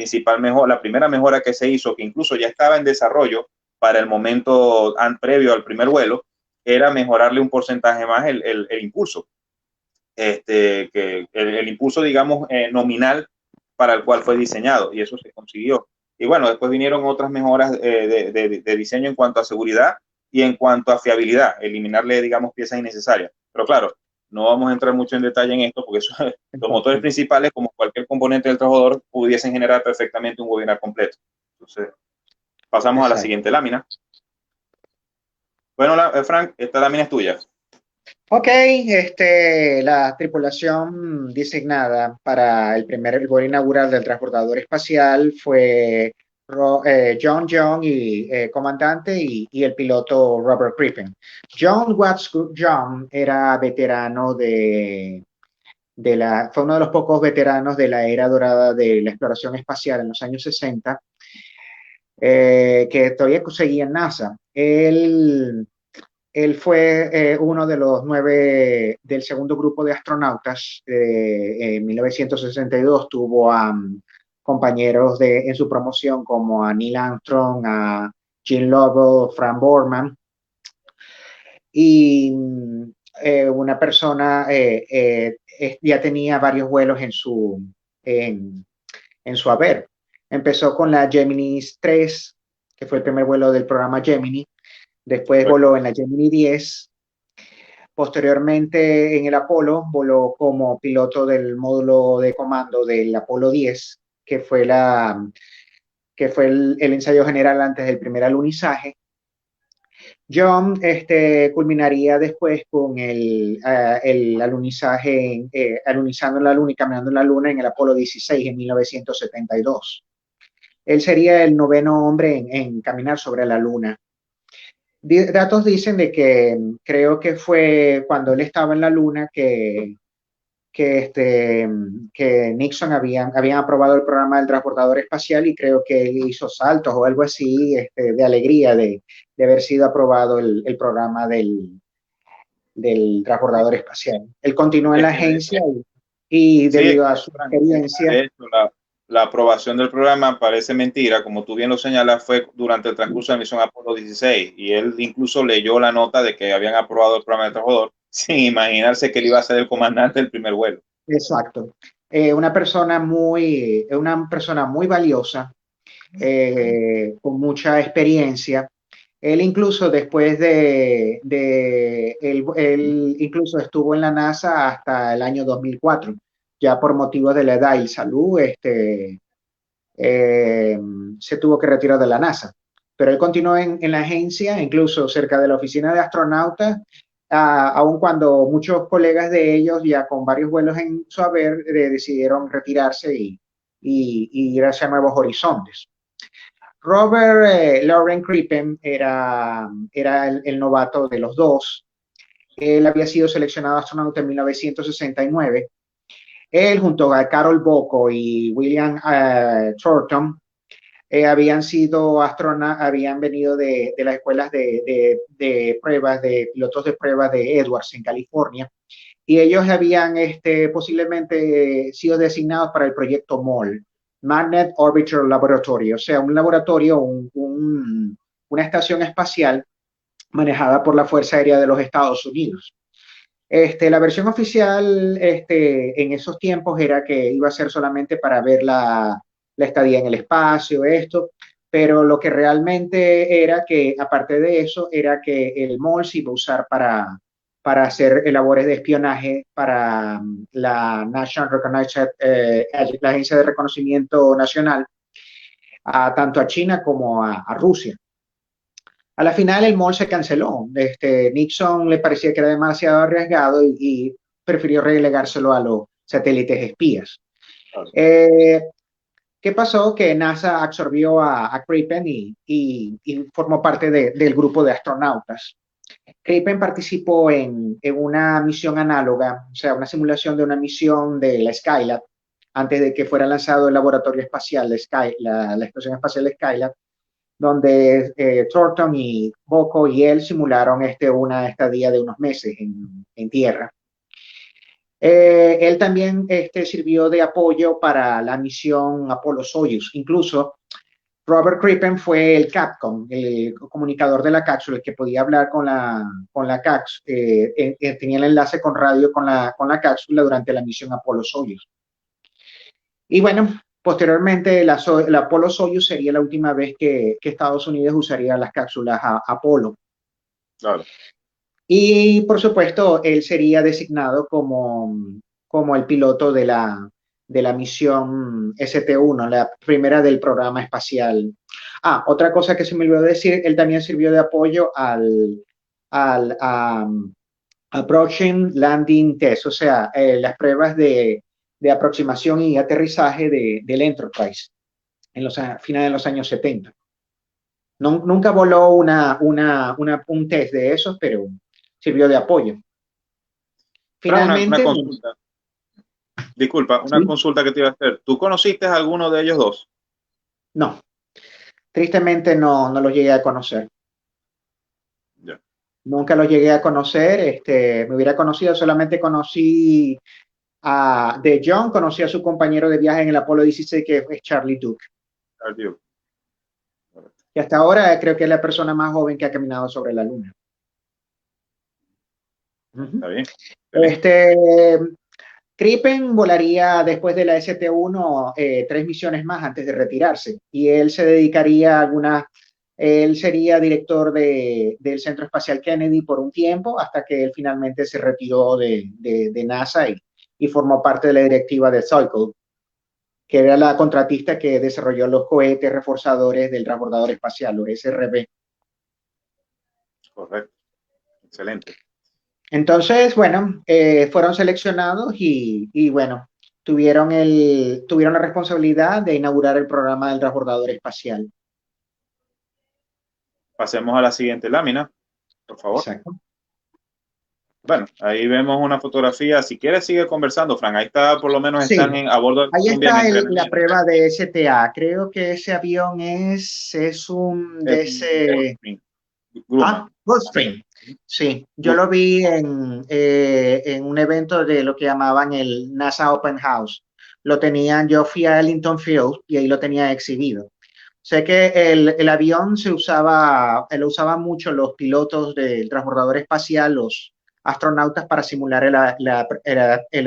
primera mejora que se hizo, que incluso ya estaba en desarrollo para el momento previo al primer vuelo, era mejorarle un porcentaje más el impulso, que el impulso, digamos, nominal para el cual fue diseñado, y eso se consiguió. Y bueno, después vinieron otras mejoras de diseño en cuanto a seguridad y en cuanto a fiabilidad, eliminarle, digamos, piezas innecesarias. Pero claro, no vamos a entrar mucho en detalle en esto porque eso, los motores Exacto. principales, como cualquier componente del transbordador, pudiesen generar perfectamente un webinar completo. Entonces, pasamos a la Exacto. siguiente lámina. Bueno, Frank, esta lámina es tuya. Ok, la tripulación designada para el vuelo inaugural del transportador espacial fue John Young, comandante, y el piloto Robert Crippen. John Watts Young era veterano fue uno de los pocos veteranos de la era dorada de la exploración espacial en los años 60, que todavía seguía en NASA. Él fue uno de los 9 del segundo grupo de astronautas. En 1962 tuvo a compañeros en su promoción como a Neil Armstrong, a Gene Lovell, Frank Borman. Y una persona ya tenía varios vuelos en su haber. Empezó con la Gemini 3, que fue el primer vuelo del programa Gemini. Después voló en la Gemini 10. Posteriormente, en el Apolo, voló como piloto del módulo de comando del Apolo 10, que fue el ensayo general antes del primer alunizaje. John culminaría después con el alunizaje, alunizando en la Luna y caminando en la Luna en el Apolo 16 en 1972. Él sería el noveno hombre en caminar sobre la Luna. Datos dicen de que creo que fue cuando él estaba en la Luna que Nixon habían aprobado el programa del transportador espacial y creo que él hizo saltos o algo así de alegría de haber sido aprobado el programa del transportador espacial. Él continuó en la agencia y debido a su experiencia... De hecho, la aprobación del programa parece mentira, como tú bien lo señalas, fue durante el transcurso de la misión Apolo 16 y él incluso leyó la nota de que habían aprobado el programa del transportador sin imaginarse que él iba a ser el comandante del primer vuelo. Exacto. Una persona muy valiosa, con mucha experiencia. Él incluso después él incluso estuvo en la NASA hasta el año 2004, ya por motivos de la edad y salud, se tuvo que retirar de la NASA. Pero él continuó en la agencia, incluso cerca de la oficina de astronautas, aun cuando muchos colegas de ellos, ya con varios vuelos en su haber, decidieron retirarse y ir hacia nuevos horizontes. Robert Lauren Crippen era el novato de los dos. Él había sido seleccionado astronauta en 1969. Él, junto a Carol Bocco y William Thornton, habían venido de las escuelas de pruebas, de pilotos de pruebas de Edwards en California, y ellos habían posiblemente sido designados para el proyecto MOL, Magnet Orbiter Laboratory, o sea, un laboratorio, una estación espacial manejada por la Fuerza Aérea de los Estados Unidos. La versión oficial en esos tiempos era que iba a ser solamente para ver la estadía en el espacio, pero lo que realmente era que, aparte de eso, era que el MOL se iba a usar para hacer labores de espionaje para la National Reconnaissance, la Agencia de Reconocimiento Nacional, tanto a China como a Rusia. A la final el MOL se canceló. Nixon le parecía que era demasiado arriesgado y prefirió relegárselo a los satélites espías. ¿Qué pasó? Que NASA absorbió a Crippen y formó parte del grupo de astronautas. Crippen participó en una misión análoga, o sea, una simulación de una misión de la Skylab, antes de que fuera lanzado el laboratorio espacial de la estación espacial de Skylab, donde Thornton y Bocco y él simularon una estadía de unos meses en tierra. Él también sirvió de apoyo para la misión Apollo-Soyuz. Incluso Robert Crippen fue el Capcom, el comunicador de la cápsula, el que podía hablar con la cápsula, tenía el enlace con radio con la cápsula durante la misión Apollo-Soyuz. Y bueno, posteriormente la Apollo-Soyuz sería la última vez que Estados Unidos usaría las cápsulas Apolo. Claro. Y por supuesto, él sería designado como el piloto de la misión ST-1, la primera del programa espacial. Otra cosa que se me olvidó decir, él también sirvió de apoyo al Approaching Landing Test, o sea, las pruebas de aproximación y aterrizaje del Enterprise en los finales de los años 70. Nunca voló un test de esos, pero sirvió de apoyo. Finalmente, una consulta. Disculpa, una consulta que te iba a hacer. ¿Tú conociste a alguno de ellos dos? No. Tristemente no los llegué a conocer. Yeah. Nunca los llegué a conocer. Me hubiera conocido, solamente conocí de John, conocí a su compañero de viaje en el Apolo 16, que es Charlie Duke. Charlie Duke. Y hasta ahora creo que es la persona más joven que ha caminado sobre la Luna. Ujú. Está bien. Excelente. Crippen volaría después de la ST-1 3 misiones más antes de retirarse y él se dedicaría a algunas, él sería director del Centro Espacial Kennedy por un tiempo hasta que él finalmente se retiró de NASA y formó parte de la directiva de Cycle, que era la contratista que desarrolló los cohetes reforzadores del transbordador espacial, los SRB. Correcto. Excelente. Entonces, bueno, fueron seleccionados y bueno, tuvieron la responsabilidad de inaugurar el programa del transbordador espacial. Pasemos a la siguiente lámina, por favor. Exacto. Bueno, ahí vemos una fotografía. Si quieres, sigue conversando, Frank. Ahí está, por lo menos Sí, están a bordo del ahí Columbia en está la entrenamiento. prueba de STA. Creo que ese avión es un de ese... Grumman. Gulfstream. Sí, yo lo Grumman. vi en un evento de lo que llamaban el NASA Open House. Lo tenían, yo fui a Ellington Field y ahí lo tenía exhibido. Sé que el avión lo usaban mucho los pilotos del transbordador espacial, los astronautas para simular el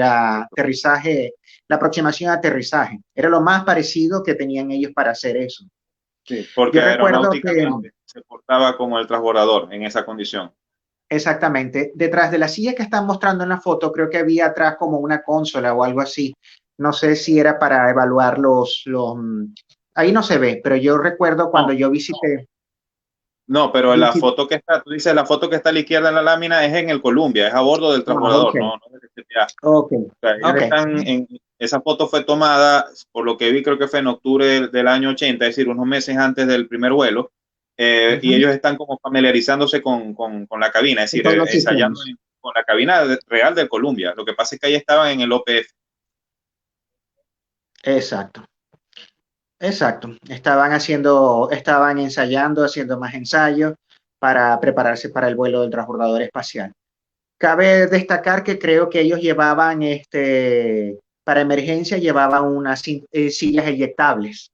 aterrizaje, la aproximación a aterrizaje. Era lo más parecido que tenían ellos para hacer eso. Sí, porque Yo recuerdo que aeronáuticamente se portaba como el transbordador en esa condición. exactamente, detrás de la silla que están mostrando en la foto, creo que había atrás como una consola o algo así. No sé si era para evaluar ahí no se ve, pero yo recuerdo cuando No, yo visité, no, pero la visité, foto que está, tú dices, la foto que está a la izquierda en la lámina es en el Columbia, es a bordo del ok, transbordador, no del CTA. ok, O sea, ellos ok. están esa foto fue tomada, por lo que vi, creo que fue en octubre del año 80, es decir, unos meses antes del primer vuelo, y Ujú. ellos están como familiarizándose con la cabina, es Y decir, todos los ensayando sistemas. con la cabina real del Columbia. Lo que pasa es que ahí estaban en el OPF. Exacto, exacto. Estaban ensayando, haciendo más ensayos para prepararse para el vuelo del transbordador espacial. Cabe destacar que creo que ellos llevaban, para emergencia, llevaban sillas eyectables.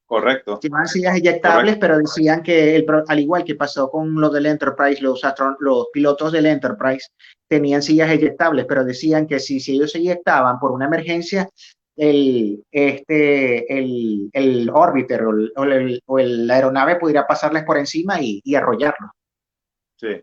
Correcto, Llevaban sillas eyectables, correcto. pero decían que, al igual que pasó con lo del Enterprise, los pilotos del Enterprise tenían sillas eyectables, pero decían que si ellos se eyectaban por una emergencia, el orbiter la aeronave pudiera pasarles por encima y arrollarlos. Sí.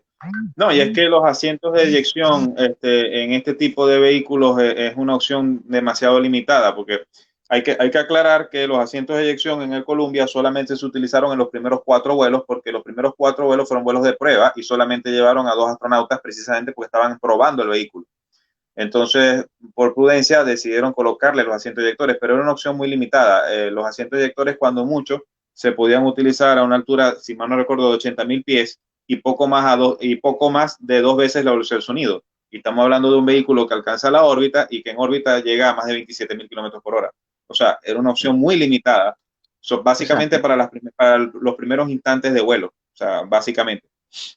No, y es que los asientos de eyección en este tipo de vehículos es una opción demasiado limitada, porque hay que aclarar que los asientos de eyección en el Columbia solamente se utilizaron en los primeros 4 vuelos, porque los primeros 4 vuelos fueron vuelos de prueba y solamente llevaron a 2 astronautas precisamente porque estaban probando el vehículo. Entonces, por prudencia, decidieron colocarle los asientos eyectores, pero era una opción muy limitada. Los asientos eyectores, cuando mucho, se podían utilizar a una altura, si mal no recuerdo, de 80.000 pies y poco más de 2 veces la velocidad del sonido. Y estamos hablando de un vehículo que alcanza la órbita y que en órbita llega a más de 27.000 kilómetros por hora. O sea, era una opción muy limitada, básicamente Exacto, para los primeros instantes de vuelo. O sea, básicamente.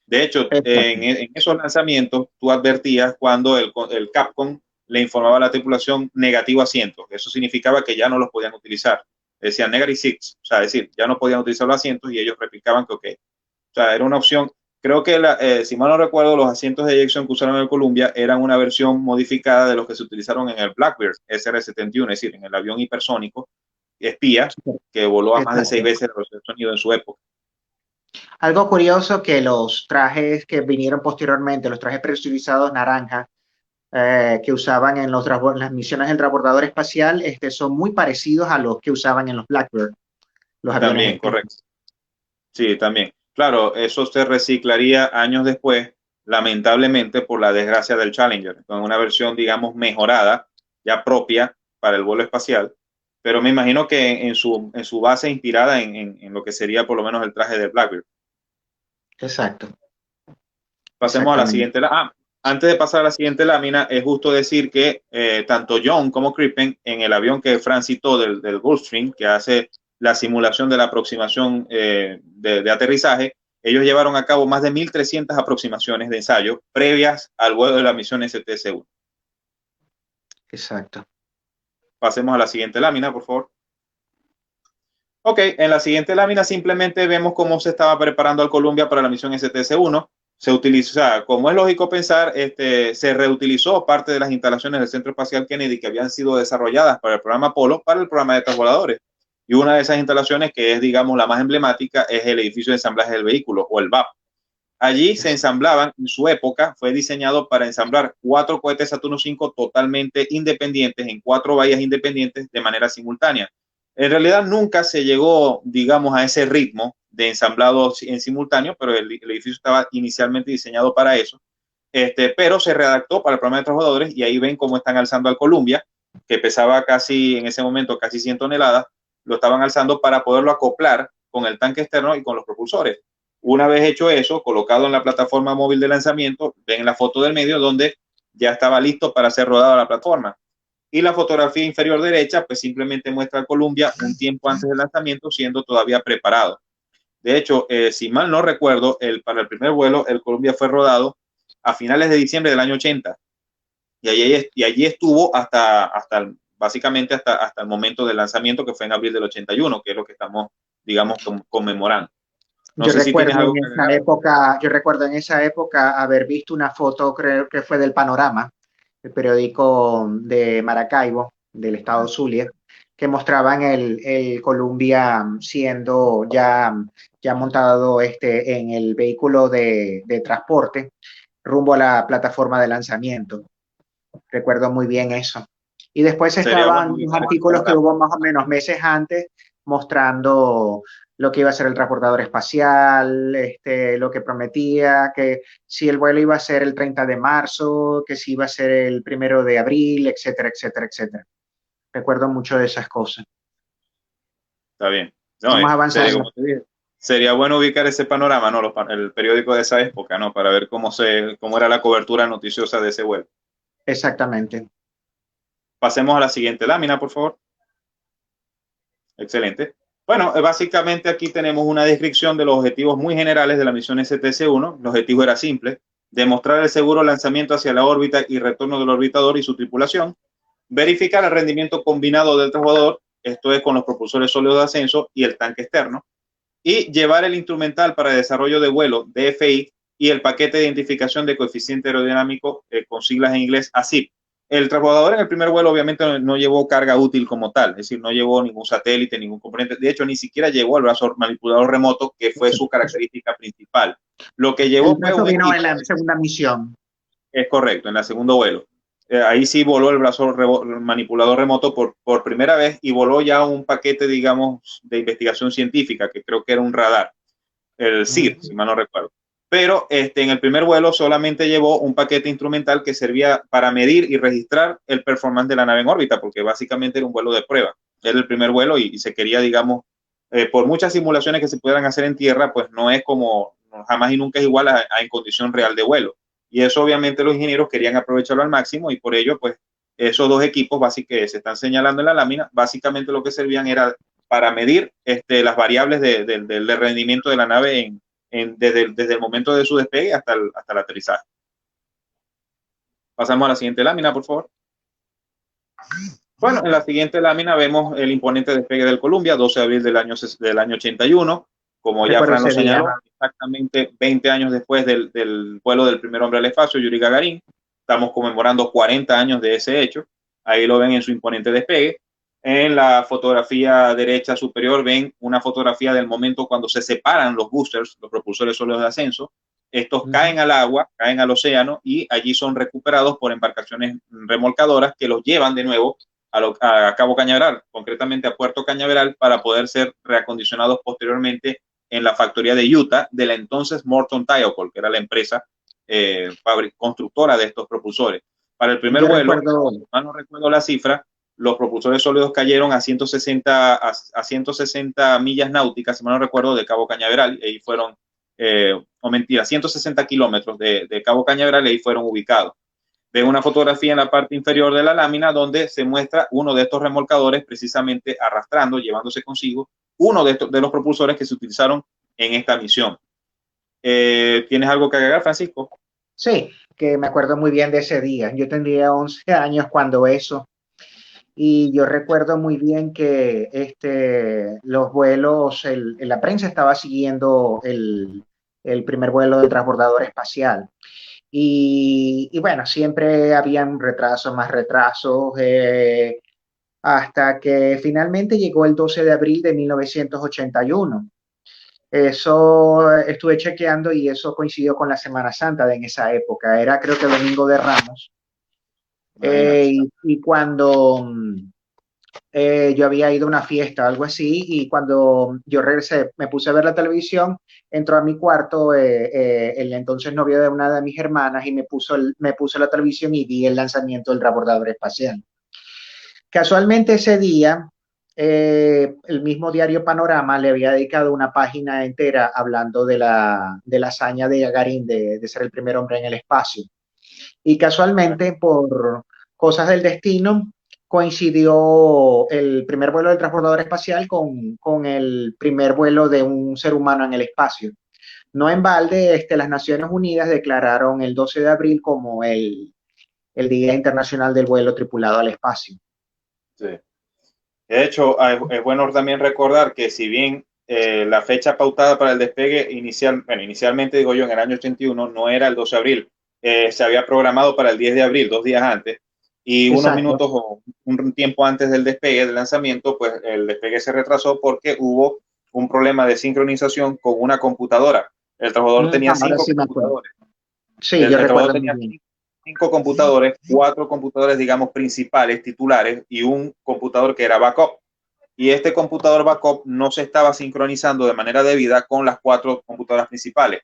De hecho, exacto, en esos lanzamientos tú advertías cuando el Capcom le informaba a la tripulación negativo asientos. Eso significaba que ya no los podían utilizar. Decían negative seats, o sea, es decir, ya no podían utilizar los asientos y ellos replicaban que ok. O sea, era una opción. Creo que, si mal no recuerdo, los asientos de eyección que usaron en el Columbia eran una versión modificada de los que se utilizaron en el Blackbird SR-71, es decir, en el avión hipersónico espía que voló a más de 6 veces la velocidad de sonido en su época. algo curioso que los trajes que vinieron posteriormente, los trajes presurizados naranja que usaban en las misiones del transbordador espacial, son muy parecidos a los que usaban en los Blackbird, los aviones También, espías. correcto. Sí, también. Claro, eso se reciclaría años después, lamentablemente por la desgracia del Challenger, con una versión, digamos, mejorada, ya propia para el vuelo espacial, pero me imagino que en su base inspirada en lo que sería por lo menos el traje de Blackbeard. Exacto, Pasemos a la exactamente. siguiente. Antes de pasar a la siguiente lámina, es justo decir que tanto John como Crippen, en el avión que Fran citó del Gulfstream, que hace la simulación de la aproximación de aterrizaje, ellos llevaron a cabo más de 1.300 aproximaciones de ensayo previas al vuelo de la misión STS-1. Exacto. Pasemos a la siguiente lámina, por favor. Ok, en la siguiente lámina simplemente vemos cómo se estaba preparando al Columbia para la misión STS-1. se utiliza, como es lógico pensar, se reutilizó parte de las instalaciones del Centro Espacial Kennedy que habían sido desarrolladas para el programa Apolo, para el programa de transbordadores. Y una de esas instalaciones, que es, digamos, la más emblemática, es el edificio de ensamblaje del vehículo, o el VAP. Allí se ensamblaban, en su época, fue diseñado para ensamblar 4 cohetes Saturno V totalmente independientes, en 4 bahías independientes, de manera simultánea. En realidad nunca se llegó, digamos, a ese ritmo de ensamblado en simultáneo, pero el edificio estaba inicialmente diseñado para eso. Pero se redactó para el programa de transbordadores, y ahí ven cómo están alzando al Columbia, que pesaba casi, en ese momento, casi 100 toneladas, lo estaban alzando para poderlo acoplar con el tanque externo y con los propulsores. Una vez hecho eso, colocado en la plataforma móvil de lanzamiento, ven la foto del medio donde ya estaba listo para ser rodada la plataforma. Y la fotografía inferior derecha, pues simplemente muestra a Columbia un tiempo antes del lanzamiento, siendo todavía preparado. De hecho, si mal no recuerdo, para el primer vuelo, el Columbia fue rodado a finales de diciembre del año 80. Y allí estuvo básicamente hasta el momento del lanzamiento, que fue en abril del 81, que es lo que estamos, digamos, conmemorando. No sé si tienes algo que agregar. Yo recuerdo en esa época haber visto una foto, creo que fue del Panorama, el periódico de Maracaibo, del estado Zulia, que mostraban el Columbia siendo ya montado en el vehículo de transporte rumbo a la plataforma de lanzamiento. Recuerdo muy bien eso. Y después Sería estaban bueno los artículos que hubo más o menos meses antes mostrando lo que iba a ser el transportador espacial, lo que prometía, que si el vuelo iba a ser el 30 de marzo, que si iba a ser el 1 de abril, etcétera, etcétera, etcétera. Recuerdo mucho de esas cosas. Está bien. No, Vamos avanzando. como te dije, sería bueno ubicar ese panorama, ¿no? El periódico de esa época, ¿no? Para ver cómo era la cobertura noticiosa de ese vuelo. Exactamente. Pasemos a la siguiente lámina, por favor. Excelente. Bueno, básicamente aquí tenemos una descripción de los objetivos muy generales de la misión STS-1. El objetivo era simple: demostrar el seguro lanzamiento hacia la órbita y retorno del orbitador y su tripulación, verificar el rendimiento combinado del transbordador, esto es con los propulsores sólidos de ascenso y el tanque externo, y llevar el instrumental para desarrollo de vuelo, DFI, y el paquete de identificación de coeficiente aerodinámico, con siglas en inglés ASIP. El transbordador en el primer vuelo obviamente no llevó carga útil como tal, es decir, no llevó ningún satélite, ningún componente. De hecho, ni siquiera llevó el brazo manipulador remoto, que fue su característica principal. Lo que llevó El fue brazo un vino equipo. en la segunda misión. Es correcto, en el segundo vuelo. Ahí sí voló el brazo manipulador remoto por primera vez, y voló ya un paquete, digamos, de investigación científica, que creo que era un radar, el SIR, si mal no recuerdo. Pero en el primer vuelo solamente llevó un paquete instrumental que servía para medir y registrar el performance de la nave en órbita, porque básicamente era un vuelo de prueba. Era el primer vuelo y se quería, digamos, por muchas simulaciones que se pudieran hacer en tierra, pues no es como, jamás y nunca es igual a en condición real de vuelo. Y eso obviamente los ingenieros querían aprovecharlo al máximo, y por ello, pues, esos dos equipos básicamente que se están señalando en la lámina, básicamente lo que servían era para medir las variables del rendimiento de la nave desde el momento de su despegue hasta el aterrizaje. Pasamos a la siguiente lámina, por favor. Bueno, en la siguiente lámina vemos el imponente despegue del Columbia, 12 de abril del año 81. Como ya Fran lo señaló, exactamente 20 años después del vuelo del primer hombre al espacio, Yuri Gagarin. Estamos conmemorando 40 años de ese hecho. Ahí lo ven en su imponente despegue. En la fotografía derecha superior ven una fotografía del momento cuando se separan los boosters, los propulsores sólidos de ascenso. Estos caen al agua, caen al océano, y allí son recuperados por embarcaciones remolcadoras que los llevan de nuevo a Cabo Cañaveral, concretamente a Puerto Cañaveral, para poder ser reacondicionados posteriormente en la factoría de Utah de la entonces Morton Thiokol, que era la empresa constructora de estos propulsores. Para el primer vuelo, no recuerdo la cifra, los propulsores sólidos cayeron a 160 millas náuticas, si mal no recuerdo, de Cabo Cañaveral, y ahí fueron, 160 kilómetros de Cabo Cañaveral, y ahí fueron ubicados. Ven una fotografía en la parte inferior de la lámina donde se muestra uno de estos remolcadores precisamente arrastrando, llevándose consigo uno de los propulsores que se utilizaron en esta misión. ¿Tienes algo que agregar, Francisco? Sí, que me acuerdo muy bien de ese día. Yo tendría 11 años cuando eso. Y yo recuerdo muy bien que los vuelos, la prensa estaba siguiendo el primer vuelo del transbordador espacial. Y bueno, siempre habían retrasos, más retrasos, hasta que finalmente llegó el 12 de abril de 1981. Eso estuve chequeando y eso coincidió con la Semana Santa de en esa época. Era creo que Domingo de Ramos. Imagínate. Y cuando yo había ido a una fiesta, algo así, y cuando yo regresé, me puse a ver la televisión, entró a mi cuarto el entonces novio de una de mis hermanas y me puso la televisión y vi el lanzamiento del transbordador espacial. Casualmente ese día, el mismo diario Panorama le había dedicado una página entera hablando de la hazaña de Gagarin de ser el primer hombre en el espacio. Y casualmente, por cosas del destino, coincidió el primer vuelo del transbordador espacial con el primer vuelo de un ser humano en el espacio. No en balde, las Naciones Unidas declararon el 12 de abril como el Día Internacional del Vuelo Tripulado al Espacio. Sí. De hecho, es bueno también recordar que si bien la fecha pautada para el despegue inicialmente digo yo en el año 81 no era el 12 de abril, se había programado para el 10 de abril, 2 días antes, y unos Exacto. minutos o un tiempo antes del despegue, del lanzamiento, pues el despegue se retrasó porque hubo un problema de sincronización con una computadora. El transbordador tenía Ahora 5 sí me acuerdo. computadores. Sí, El yo transbordador recuerdo muy tenía bien. 5 computadores, 4 computadores, digamos, principales, titulares, y un computador que era backup. Y este computador backup no se estaba sincronizando de manera debida con las 4 computadoras principales.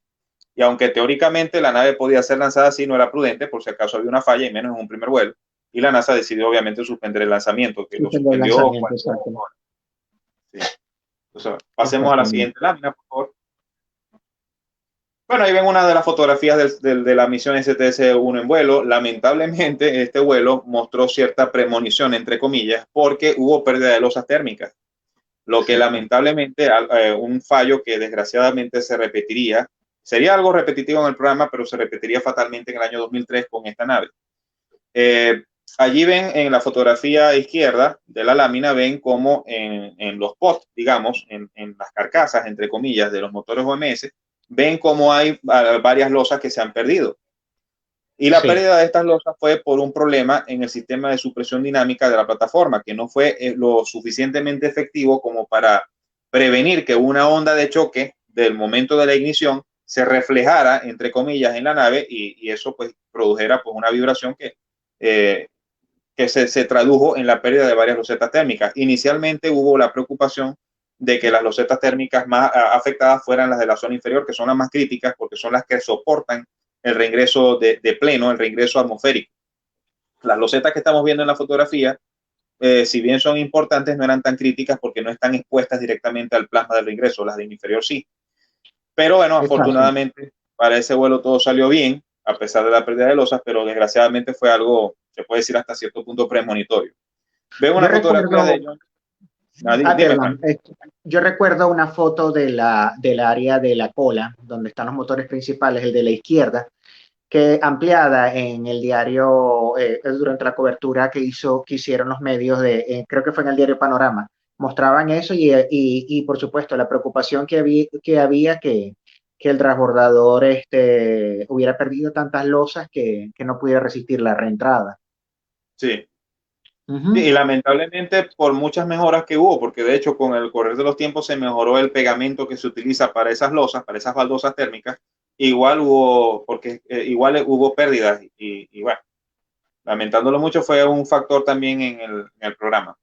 Y aunque teóricamente la nave podía ser lanzada así, no era prudente, por si acaso había una falla, y menos en un primer vuelo. Y la NASA decidió obviamente suspender el lanzamiento, que Sí, lo tengo el suspendió lanzamiento, 48 exacto. horas. Sí. Entonces, pasemos a la Exactamente. siguiente lámina, por favor. Bueno, ahí ven una de las fotografías de la misión STS-1 en vuelo. Lamentablemente, este vuelo mostró cierta premonición, entre comillas, porque hubo pérdida de losas térmicas, lo que Exacto. lamentablemente, un fallo que desgraciadamente se repetiría, sería algo repetitivo en el programa, pero se repetiría fatalmente en el año 2003 con esta nave. Eh, Allí ven en la fotografía izquierda de la lámina, ven como en los posts, digamos, en las carcasas, entre comillas, de los motores OMS, ven como hay varias losas que se han perdido. Y la Sí, pérdida de estas losas fue por un problema en el sistema de supresión dinámica de la plataforma, que no fue lo suficientemente efectivo como para prevenir que una onda de choque del momento de la ignición se reflejara, entre comillas, en la nave y eso pues produjera pues una vibración eh, que se tradujo en la pérdida de varias losetas térmicas. Inicialmente hubo la preocupación de que las losetas térmicas más afectadas fueran las de la zona inferior, que son las más críticas porque son las que soportan el reingreso de pleno, el reingreso atmosférico. Las losetas que estamos viendo en la fotografía, si bien son importantes, no eran tan críticas porque no están expuestas directamente al plasma del reingreso, las de inferior sí. Pero bueno, exacto. afortunadamente para ese vuelo todo salió bien, a pesar de la pérdida de losas, pero desgraciadamente fue algo, se puede decir hasta cierto punto premonitorio. Veo Yo una fotografía de recuerdo, John. Dime, perdón, Frank. yo recuerdo una foto del área de la cola, donde están los motores principales, el de la izquierda, que ampliada en el diario, durante la cobertura que hicieron los medios creo que fue en el diario Panorama, mostraban eso y por supuesto la preocupación que el transbordador hubiera perdido tantas losas que no pudiera resistir la reentrada. Sí. Sí, y Ujú. lamentablemente por muchas mejoras que hubo, porque de hecho con el correr de los tiempos se mejoró el pegamento que se utiliza para esas losas, para esas baldosas térmicas, igual hubo, porque igual hubo pérdidas y bueno, lamentándolo mucho fue un factor también en el programa.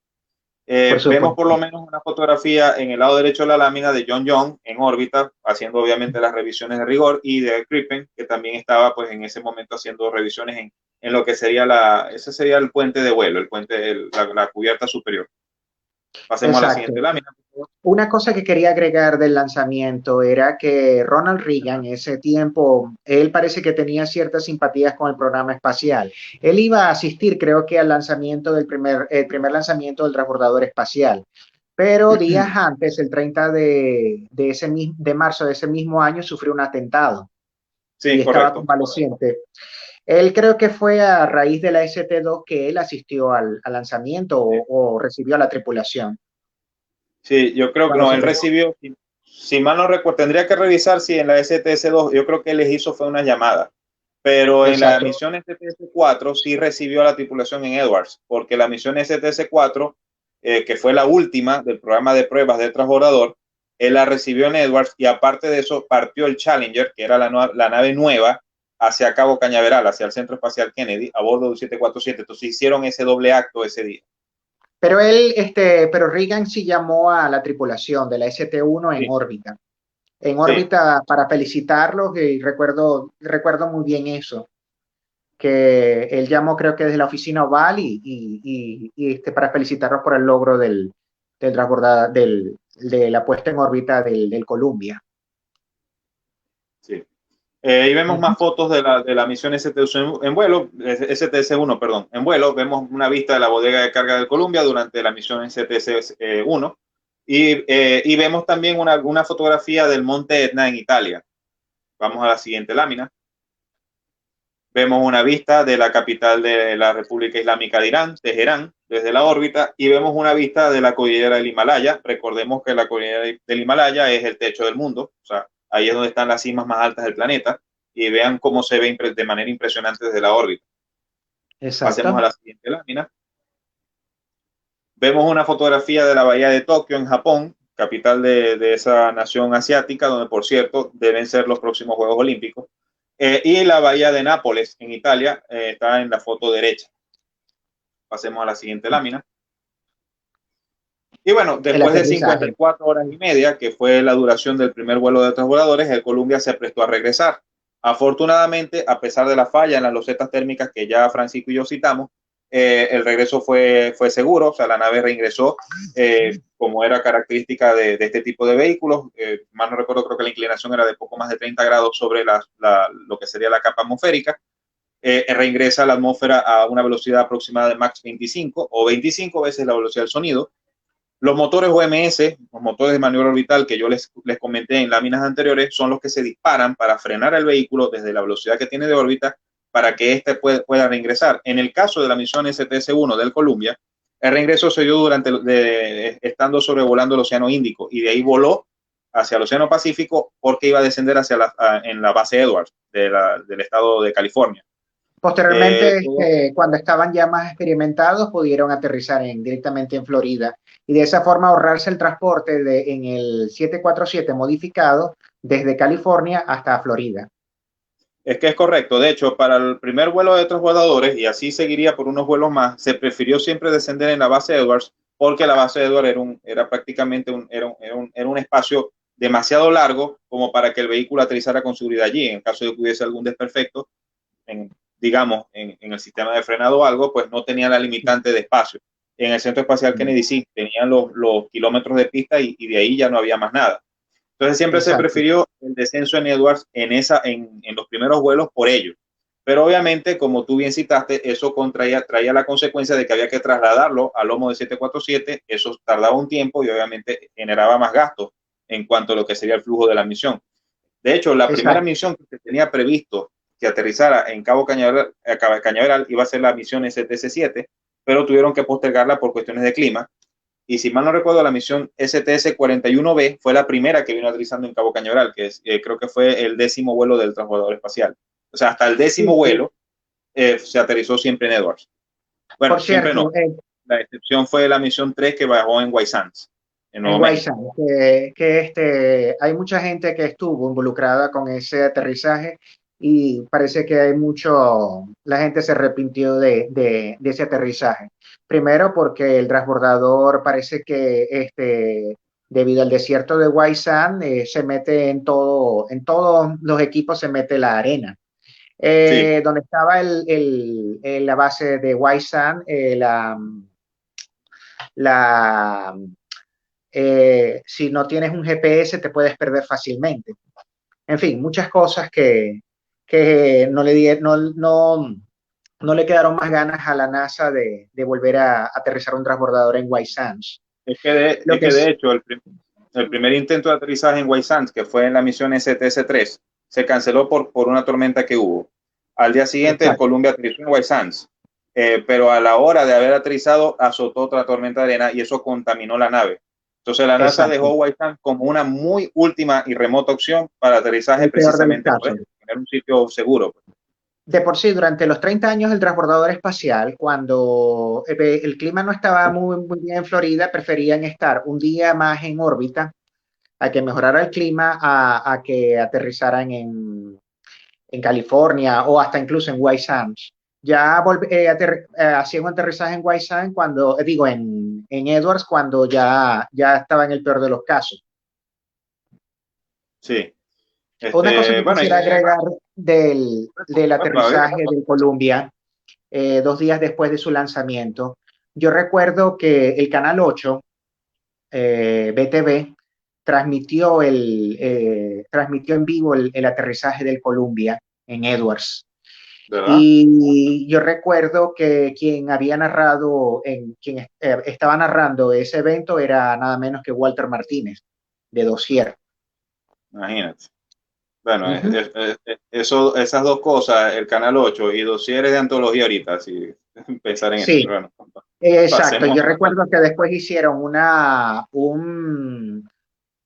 Por Vemos supuesto. por lo menos una fotografía en el lado derecho de la lámina de John Young en órbita, haciendo obviamente las revisiones de rigor, y de Crippen, que también estaba pues en ese momento haciendo revisiones en lo que sería ese sería el puente de vuelo, el puente, la cubierta superior. Pasemos a la Exacto. siguiente lámina. Una cosa que quería agregar del lanzamiento era que Ronald Reagan, en ese tiempo, él parece que tenía ciertas simpatías con el programa espacial. Él iba a asistir, creo que al lanzamiento el primer lanzamiento del transbordador espacial. Pero días antes, el 30 de marzo de ese mismo año, sufrió un atentado y Sí, estaba correcto. convaleciente. Él creo que fue a raíz de la ST-2 que él asistió al lanzamiento Sí. o recibió a la tripulación. Sí, yo creo que Cuando no, se él entregó. recibió, si mal no recuerdo, tendría que revisar si en la STS-2, yo creo que les hizo fue una llamada, pero en la Exacto. misión STS-4 sí recibió a la tripulación en Edwards, porque la misión STS-4, que fue la última del programa de pruebas del transbordador, él la recibió en Edwards y aparte de eso partió el Challenger, que era la nave nueva, hacia Cabo Cañaveral, hacia el Centro Espacial Kennedy, a bordo del 747. Entonces hicieron ese doble acto ese día. Pero Reagan sí llamó a la tripulación de la ST-1 Sí, en sí. órbita para felicitarlos y recuerdo muy bien eso, que él llamó creo que desde la oficina Oval para felicitarlos por el logro de la puesta en órbita del Columbia. Sí. Ahí vemos Ujú. más fotos de la misión STS en vuelo, STS-1, perdón, en vuelo. Vemos una vista de la bodega de carga del Columbia durante la misión STS-1 y vemos también una fotografía del Monte Etna en Italia. Vamos a la siguiente lámina. Vemos una vista de la capital de la República Islámica de Irán, Teherán, desde la órbita, y vemos una vista de la cordillera del Himalaya. Recordemos que la cordillera del Himalaya es el techo del mundo, o sea, ahí es donde están las cimas más altas del planeta, y vean cómo se ve de manera impresionante desde la órbita. Pasemos a Exacto. la siguiente lámina. Vemos una fotografía de la bahía de Tokio en Japón, capital de esa nación asiática, donde por cierto deben ser los próximos Juegos Olímpicos. Y la bahía de Nápoles en Italia está en la foto derecha. Pasemos a la siguiente lámina. Y bueno, El después de aterrizaje. 54 horas y media, que fue la duración del primer vuelo de transbordadores, el Columbia se prestó a regresar. Afortunadamente, a pesar de la falla en las losetas térmicas que ya Francisco y yo citamos, el regreso fue seguro, o sea, la nave reingresó como era característica de este tipo de vehículos. Más no recuerdo, creo que la inclinación era de poco más de 30 grados sobre lo que sería la capa atmosférica. Reingresa a la atmósfera a una velocidad aproximada de Mach 25 o 25 veces la velocidad del sonido. Los motores OMS, los motores de maniobra orbital que yo les comenté en láminas anteriores, son los que se disparan para frenar el vehículo desde la velocidad que tiene de órbita para que éste pueda reingresar. En el caso de la misión STS-1 del Columbia, el reingreso se dio estando sobrevolando el Océano Índico y de ahí voló hacia el Océano Pacífico porque iba a descender en la base Edwards del estado de California. Posteriormente, Todo cuando estaban ya más experimentados, pudieron aterrizar directamente en Florida y de esa forma ahorrarse el transporte en el 747 modificado desde California hasta Florida. Es que es correcto. De hecho, para el primer vuelo de transbordadores, y así seguiría por unos vuelos más, se prefirió siempre descender en la base Edwards porque la base Edwards era prácticamente era un espacio demasiado largo como para que el vehículo aterrizara con seguridad allí. En caso de que hubiese algún desperfecto, digamos, en el sistema de frenado o algo, pues no tenía la limitante de espacio. En el Centro Espacial Kennedy sí, tenían los kilómetros de pista y de ahí ya no había más nada. Entonces siempre se Exacto. prefirió el descenso en Edwards en los primeros vuelos por ello. Pero obviamente, como tú bien citaste, eso traía la consecuencia de que había que trasladarlo al lomo de 747, eso tardaba un tiempo y obviamente generaba más gastos en cuanto a lo que sería el flujo de la misión. De hecho, la primera Exacto. misión que se tenía previsto que aterrizara en Cabo Cañaveral iba a ser la misión STS-7, pero tuvieron que postergarla por cuestiones de clima. Y si mal no recuerdo, la misión STS-41B fue la primera que vino aterrizando en Cabo Cañaveral, que creo que fue el 10º vuelo del transbordador espacial. O sea, hasta el 10º Sí, vuelo se aterrizó siempre en Edwards. por Bueno, siempre cierto, no. La excepción fue la misión 3 que bajó en White Sands, en en Nuevo México. Guaysán, hay mucha gente que estuvo involucrada con ese aterrizaje y parece que la gente se arrepintió de ese aterrizaje. Primero porque el transbordador parece que debido al desierto de Guaysán se mete en todos los equipos se mete la arena. Sí, Donde estaba la base de Guaysán, la si no tienes un GPS te puedes perder fácilmente. En fin, muchas cosas que no le quedaron más ganas a la NASA de volver a aterrizar un transbordador en White Sands. Lo es que que de es, hecho el primer intento de aterrizaje en White Sands, que fue en la misión STS-3, se canceló por una tormenta que hubo. Al día siguiente el exacto, Columbia aterrizó en White Sands, pero a la hora de haber aterrizado azotó otra tormenta de arena y eso contaminó la nave. Entonces la NASA exacto. dejó White Sands como una muy última y remota opción para aterrizaje El peor de los precisamente por casos. eso, tener un sitio seguro. De por sí, durante los 30 años del transbordador espacial, cuando el clima no estaba muy bien en Florida, preferían estar un día más en órbita a que mejorara el clima, a que aterrizaran en California o hasta incluso en White Sands. Ya hacían un aterrizaje en White Sands cuando, digo, en Edwards, cuando ya estaba en el peor de los casos. Sí. Una cosa que Bueno, quisiera agregar del a ver, aterrizaje del Columbia, 2 días después de su lanzamiento, yo recuerdo que el Canal 8, BTV, transmitió en vivo el aterrizaje del Columbia en Edwards. ¿verdad? Y yo recuerdo que quien estaba narrando ese evento era nada menos que Walter Martínez, de Dossier. Imagínate. Bueno, Ujú. eso, esas dos cosas, el Canal 8 y dosieres de antología ahorita, si pensar en eso, Sí, pero bueno, exacto. pasemos Yo a... recuerdo que después hicieron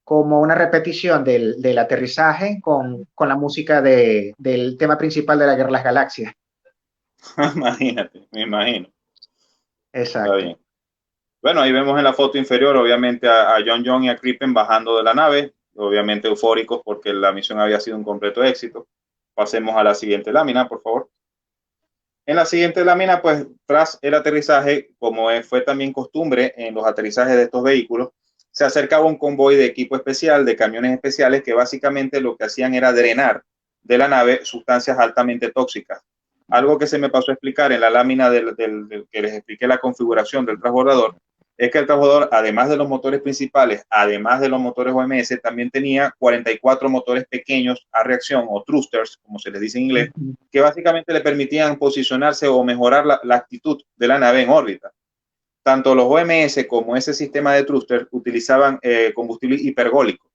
como una repetición del aterrizaje con la música del tema principal de la Guerra de las Galaxias. Imagínate, me imagino. Está Exacto. bien. Bueno, ahí vemos en la foto inferior, obviamente, a John Young y a Crippen bajando de la nave, obviamente eufóricos porque la misión había sido un completo éxito. Pasemos a la siguiente lámina, por favor. En la siguiente lámina, pues tras el aterrizaje, como fue también costumbre en los aterrizajes de estos vehículos, se acercaba un convoy de equipo especial, de camiones especiales, que básicamente lo que hacían era drenar de la nave sustancias altamente tóxicas. Algo que se me pasó a explicar en la lámina del que les expliqué la configuración del transbordador, es que el transbordador, además de los motores principales, además de los motores OMS, también tenía 44 motores pequeños a reacción o thrusters, como se les dice en inglés, Ujú. que básicamente le permitían posicionarse o mejorar la actitud de la nave en órbita. Tanto los OMS como ese sistema de thruster utilizaban combustible hipergólico.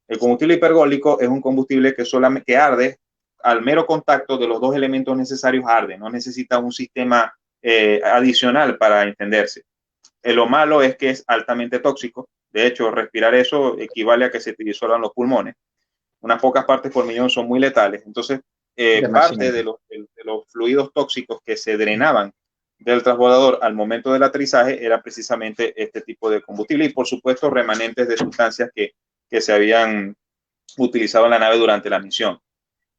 El combustible hipergólico es un combustible que solamente arde al mero contacto de los dos elementos necesarios, arde, no necesita un sistema adicional para entenderse. Lo malo es que es altamente tóxico. De hecho, respirar eso equivale a que se te disuelvan los pulmones. Unas pocas partes por millón son muy letales. Entonces, parte Demasiado. de los fluidos tóxicos que se drenaban del transbordador al momento del aterrizaje era precisamente este tipo de combustible y, por supuesto, remanentes de sustancias que se habían utilizado en la nave durante la misión.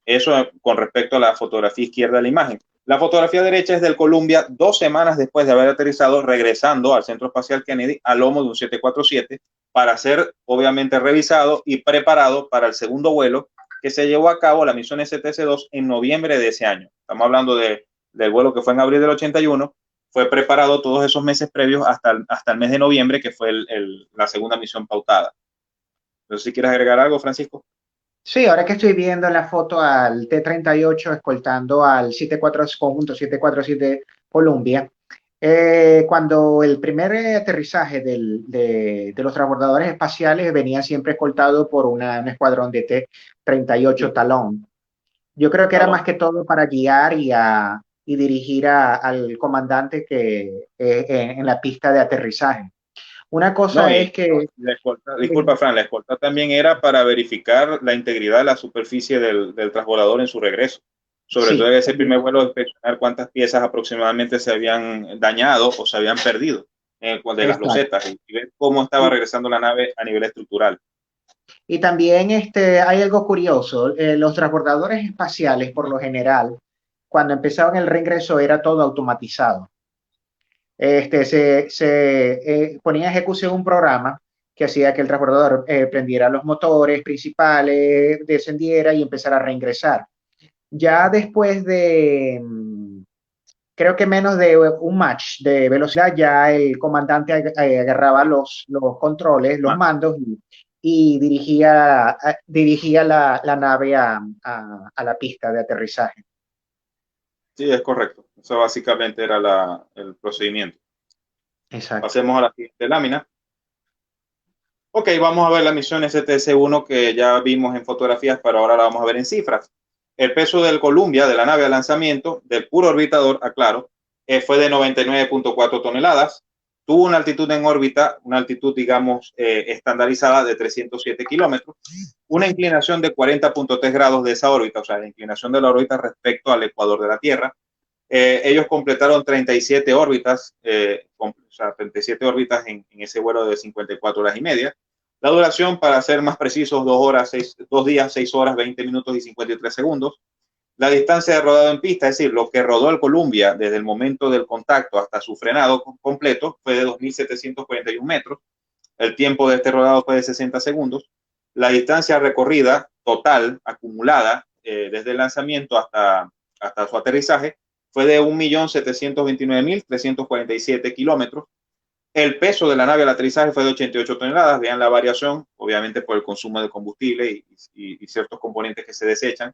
Eso con respecto a la fotografía izquierda de la imagen. La fotografía derecha es del Columbia 2 semanas después de haber aterrizado, regresando al Centro Espacial Kennedy a lomo de un 747 para ser obviamente revisado y preparado para el segundo vuelo que se llevó a cabo, la misión STS-2, en noviembre de ese año. Estamos hablando del vuelo que fue en abril del 81. Fue preparado todos esos meses previos hasta el mes de noviembre, que fue la segunda misión pautada. Entonces, si quieres agregar algo, Francisco. Sí, ahora que estoy viendo la foto al T-38 escoltando al 74, conjunto 747 Columbia, cuando el primer aterrizaje de los transbordadores espaciales venía siempre escoltado por un escuadrón de T-38 Sí, Talón. Yo creo que era más talón. que todo para guiar y dirigir al comandante en la pista de aterrizaje. Una No, cosa es y que la escolta, disculpa, Fran, la escolta también era para verificar la integridad de la superficie del transbordador en su regreso. Sobre todo sí, en ese primer vuelo, inspeccionar cuántas piezas aproximadamente se habían dañado o se habían perdido de las exacto. losetas y ver cómo estaba regresando la nave a nivel estructural. Y también hay algo curioso, los transbordadores espaciales por lo general, cuando empezaban el reingreso era todo automatizado. Se ponía en ejecución un programa que hacía que el transbordador prendiera los motores principales, descendiera y empezara a reingresar. Ya después creo que menos de un match de velocidad, ya el comandante agarraba los controles, los mandos y dirigía la nave a la pista de aterrizaje. Sí, es correcto. Eso básicamente era el procedimiento. Exacto. Pasemos a la siguiente lámina. Ok, vamos a ver la misión STS-1 que ya vimos en fotografías, pero ahora la vamos a ver en cifras. El peso del Columbia, de la nave de lanzamiento, del puro orbitador, aclaro, fue de 99.4 toneladas. tuvo una altitud en órbita, una altitud, digamos, estandarizada de 307 kilómetros, una inclinación de 40.3 grados de esa órbita, o sea, la inclinación de la órbita respecto al ecuador de la Tierra. Ellos completaron 37 órbitas, o sea, 37 órbitas en ese vuelo de 54 horas y media. La duración, para ser más precisos, 2 días, 6 horas, 20 minutos y 53 segundos. La distancia de rodado en pista, es decir, lo que rodó el Columbia desde el momento del contacto hasta su frenado completo, fue de 2.741 metros. El tiempo de este rodado fue de 60 segundos. La distancia recorrida total, acumulada, desde el lanzamiento hasta su aterrizaje, fue de 1.729.347 kilómetros. El peso de la nave al aterrizaje fue de 88 toneladas. Vean la variación, obviamente por el consumo de combustible y ciertos componentes que se desechan.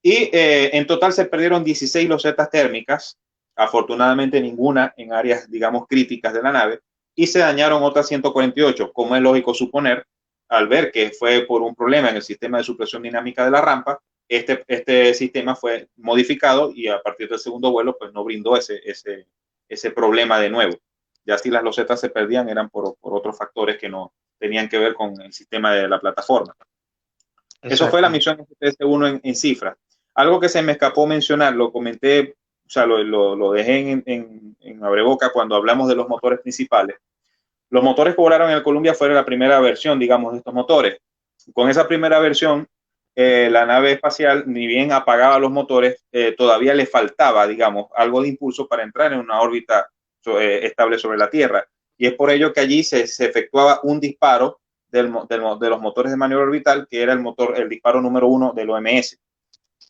Y en total se perdieron 16 losetas térmicas, afortunadamente ninguna en áreas, digamos, críticas de la nave, y se dañaron otras 148, como es lógico suponer, al ver que fue por un problema en el sistema de supresión dinámica de la rampa. Este sistema fue modificado y a partir del segundo vuelo pues no brindó ese problema de nuevo. Ya si las losetas se perdían eran por otros factores que no tenían que ver con el sistema de la plataforma. Exacto. Eso fue la misión STS-1 en cifras. Algo que se me escapó mencionar, lo comenté, o sea, lo dejé en abreboca cuando hablamos de los motores principales. Los motores que volaron en el Columbia fueron la primera versión, digamos, de estos motores. Con esa primera versión, la nave espacial, ni bien apagaba los motores, todavía le faltaba, digamos, algo de impulso para entrar en una órbita estable sobre la Tierra. Y es por ello que allí se efectuaba un disparo de los motores de maniobra orbital, que era el disparo número 1 del OMS.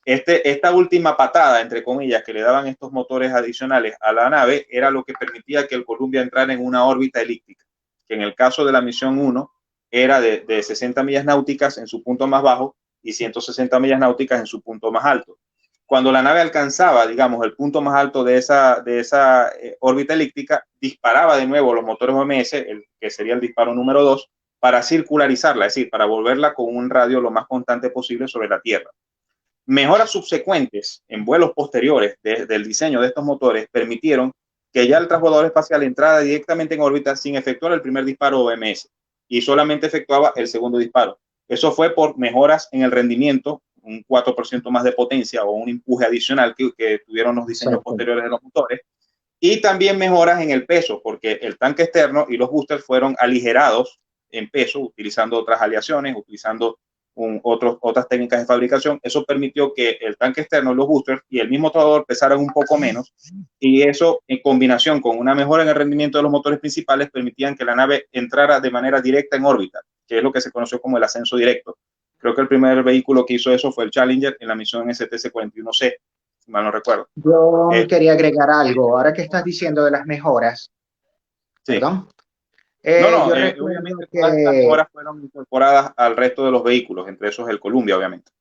Esta última patada, entre comillas, que le daban estos motores adicionales a la nave, era lo que permitía que el Columbia entrara en una órbita elíptica, que en el caso de la misión 1 era de 60 millas náuticas en su punto más bajo y 160 millas náuticas en su punto más alto. Cuando la nave alcanzaba, digamos, el punto más alto de esa órbita elíptica, disparaba de nuevo los motores OMS, que sería el disparo número 2, para circularizarla, es decir, para volverla con un radio lo más constante posible sobre la Tierra. Mejoras subsecuentes en vuelos posteriores del diseño de estos motores permitieron que ya el transbordador espacial entrara directamente en órbita sin efectuar el primer disparo OMS y solamente efectuaba el segundo disparo. Eso fue por mejoras en el rendimiento, un 4% más de potencia o un empuje adicional que tuvieron los diseños posteriores de los motores, y también mejoras en el peso, porque el tanque externo y los boosters fueron aligerados en peso, utilizando otras aleaciones, utilizando otras técnicas de fabricación. Eso permitió que el tanque externo, los boosters y el mismo transbordador pesaran un poco menos, y eso en combinación con una mejora en el rendimiento de los motores principales permitían que la nave entrara de manera directa en órbita, que es lo que se conoció como el ascenso directo. Creo que el primer vehículo que hizo eso fue el Challenger en la misión STS-41C, si mal no recuerdo. Yo quería agregar algo, ahora que estás diciendo de las mejoras. Sí. ¿Perdón? Obviamente que todas estas mejoras fueron incorporadas al resto de los vehículos, entre esos el Columbia, obviamente.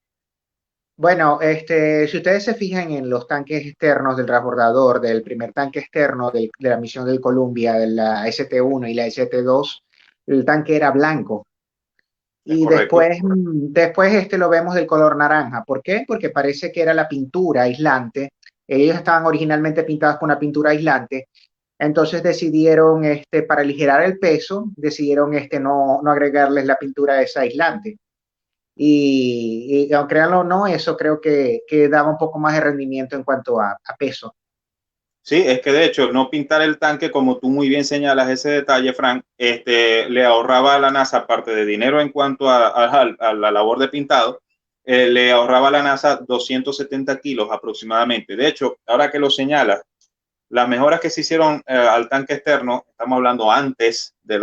Bueno, si ustedes se fijan en los tanques externos del transbordador, del primer tanque externo de la misión del Columbia, de la ST-1 y la ST-2, el tanque era blanco. Y después lo vemos del color naranja. ¿Por qué? Porque parece que era la pintura aislante. Ellos estaban originalmente pintados con una pintura aislante. Entonces decidieron, para aligerar el peso, decidieron no agregarles la pintura esa aislante. Y aunque créanlo o no, eso creo que daba un poco más de rendimiento en cuanto a peso. Sí, es que de hecho no pintar el tanque, como tú muy bien señalas ese detalle, Frank, le ahorraba a la NASA, aparte de dinero en cuanto a la labor de pintado, le ahorraba a la NASA 270 kilos aproximadamente. De hecho, ahora que lo señalas, las mejoras que se hicieron al tanque externo, estamos hablando antes del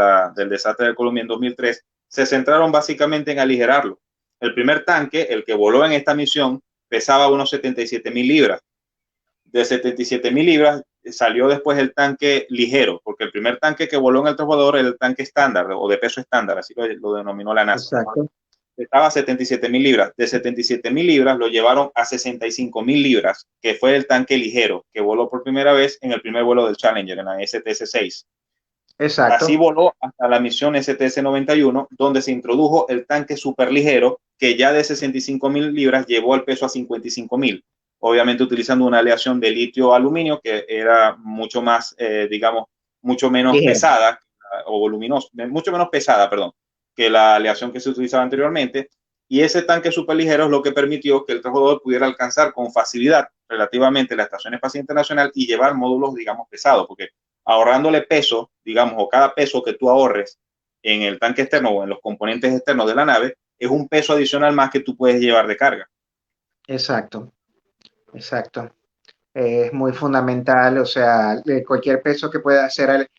desastre del Columbia en 2003, se centraron básicamente en aligerarlo. El primer tanque, el que voló en esta misión, pesaba unos 77,000 libras. De 77,000 libras salió después el tanque ligero, porque el primer tanque que voló en el transbordador era el tanque estándar o de peso estándar, así lo denominó la NASA. Exacto. Estaba a 77,000 libras. De 77,000 libras lo llevaron a 65,000 libras, que fue el tanque ligero, que voló por primera vez en el primer vuelo del Challenger, en la STS-6. Exacto. Así voló hasta la misión STS-91, donde se introdujo el tanque superligero, que ya de 65,000 libras llevó el peso a 55,000. Obviamente utilizando una aleación de litio-aluminio, que era mucho más, digamos, mucho menos Ligero. pesada, o voluminosa, mucho menos pesada, perdón, que la aleación que se utilizaba anteriormente. Y ese tanque superligero es lo que permitió que el transbordador pudiera alcanzar con facilidad relativamente la Estación Espacial Internacional y llevar módulos, digamos, pesados, porque ahorrándole peso, digamos, o cada peso que tú ahorres en el tanque externo o en los componentes externos de la nave, es un peso adicional más que tú puedes llevar de carga. Exacto, exacto. Es muy fundamental, o sea, cualquier peso que pueda ser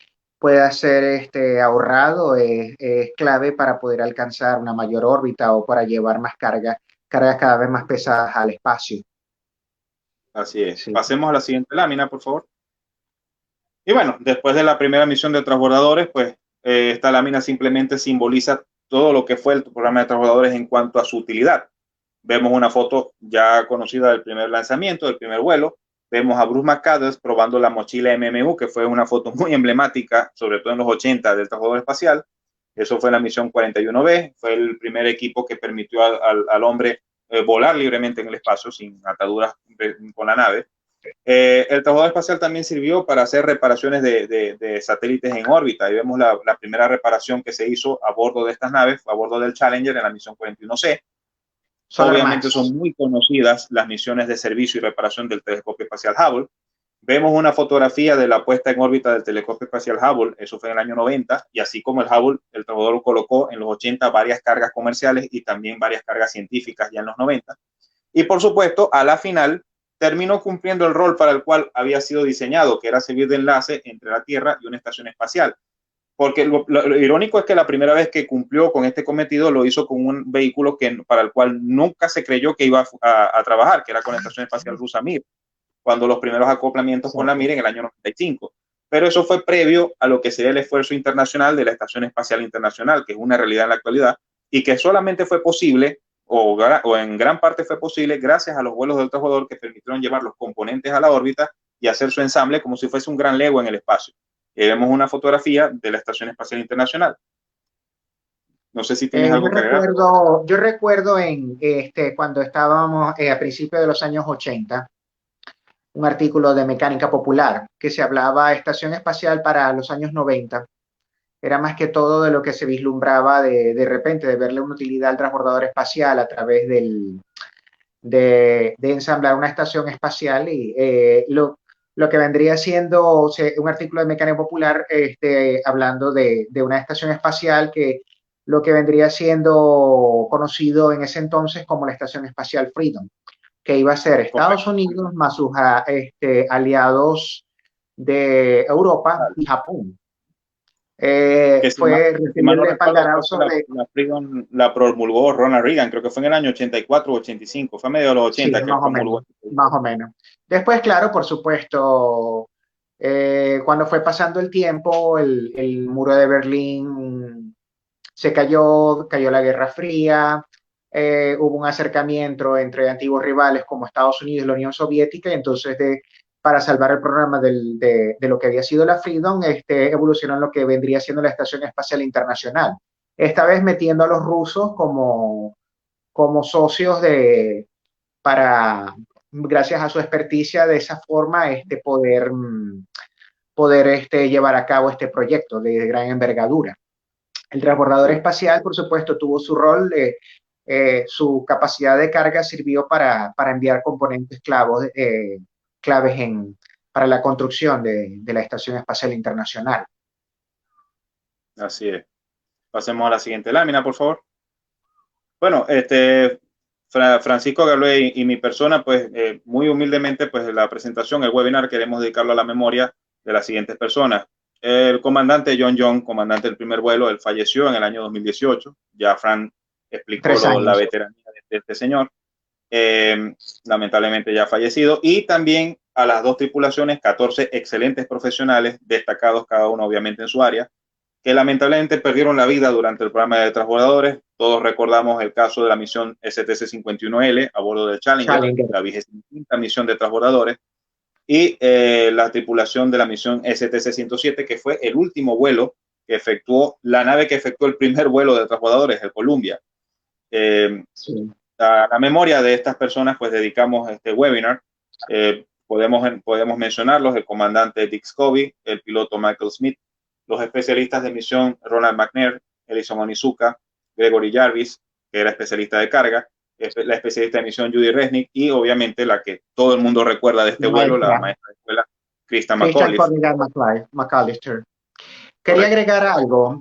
ahorrado es clave para poder alcanzar una mayor órbita o para llevar más cargas cada vez más pesadas al espacio. Así es. Sí. Pasemos a la siguiente lámina, por favor. Y bueno, después de la primera misión de transbordadores, pues esta lámina simplemente simboliza todo lo que fue el programa de transbordadores en cuanto a su utilidad. Vemos una foto ya conocida del primer lanzamiento, del primer vuelo. Vemos a Bruce McCandless probando la mochila MMU, que fue una foto muy emblemática, sobre todo en los 80 del transbordador espacial. Eso fue la misión 41B, fue el primer equipo que permitió al hombre volar libremente en el espacio sin ataduras con la nave. El transbordador espacial también sirvió para hacer reparaciones de satélites en órbita. Y vemos la primera reparación que se hizo a bordo de estas naves, a bordo del Challenger en la misión 41C. Solar Obviamente Max. son muy conocidas las misiones de servicio y reparación del telescopio espacial Hubble. Vemos una fotografía de la puesta en órbita del telescopio espacial Hubble, eso fue en el año 90, y así como el Hubble, el transbordador colocó en los 80 varias cargas comerciales y también varias cargas científicas ya en los 90. Y por supuesto, a la final, terminó cumpliendo el rol para el cual había sido diseñado, que era servir de enlace entre la Tierra y una estación espacial. Porque lo irónico es que la primera vez que cumplió con este cometido lo hizo con un vehículo para el cual nunca se creyó que iba a trabajar, que era con la Estación Espacial Rusa Mir, cuando los primeros acoplamientos con la Mir en el año 95. Pero eso fue previo a lo que sería el esfuerzo internacional de la Estación Espacial Internacional, que es una realidad en la actualidad, y que solamente fue posible, o en gran parte fue posible, gracias a los vuelos del transbordador que permitieron llevar los componentes a la órbita y hacer su ensamble como si fuese un gran Lego en el espacio. Vemos una fotografía de la Estación Espacial Internacional. No sé si tienes algo que agregar. Yo recuerdo cuando estábamos a principios de los años 80, un artículo de Mecánica Popular que se hablaba de estación espacial para los años 90. Era más que todo de lo que se vislumbraba de repente, de verle una utilidad al transbordador espacial a través de ensamblar una estación espacial y lo que vendría siendo un artículo de Mecánica Popular hablando de una estación espacial que lo que vendría siendo conocido en ese entonces como la Estación Espacial Freedom, que iba a ser Estados Unidos más sus aliados de Europa y Japón. Que Fue si mal recibir no el recuerdo, espaldarazo de... la Freedom la promulgó Ronald Reagan, creo que fue en el año 84 o 85, fue a medio de los 80 Sí, que él más o promulgó. menos, más o menos. Después, claro, por supuesto, cuando fue pasando el tiempo, el muro de Berlín se cayó la Guerra Fría, hubo un acercamiento entre antiguos rivales como Estados Unidos y la Unión Soviética, y entonces para salvar el programa de lo que había sido la Freedom, evolucionó en lo que vendría siendo la Estación Espacial Internacional. Esta vez metiendo a los rusos como socios gracias a su experticia, de esa forma, poder llevar a cabo este proyecto de gran envergadura. El transbordador espacial, por supuesto, tuvo su rol, su capacidad de carga sirvió para enviar componentes claves para la construcción de la Estación Espacial Internacional. Así es. Pasemos a la siguiente lámina, por favor. Bueno, Francisco Galoy y mi persona, pues muy humildemente, pues la presentación, el webinar, queremos dedicarlo a la memoria de las siguientes personas. El comandante John, comandante del primer vuelo, él falleció en el año 2018. Ya Fran explicó 3 años. la veteranía de este señor. Lamentablemente ya fallecido. Y también a las dos tripulaciones, 14 excelentes profesionales, destacados cada uno obviamente en su área, que lamentablemente perdieron la vida durante el programa de transbordadores. Todos recordamos el caso de la misión STC-51L a bordo del Challenger. La 25ª misión de transbordadores, y la tripulación de la misión STC-107, que fue el último vuelo que efectuó la nave que efectuó el primer vuelo de transbordadores, el Columbia. Sí. A la memoria de estas personas, pues dedicamos este webinar. Podemos mencionarlos: el comandante Dick Scobie, el piloto Michael Smith, los especialistas de misión Ronald McNair, Ellison Onizuka, Gregory Jarvis, que era especialista de carga, la especialista de misión Judy Resnick, y obviamente la que todo el mundo recuerda de este vuelo, la maestra de escuela Krista McAllister. Quería Correcto. agregar algo.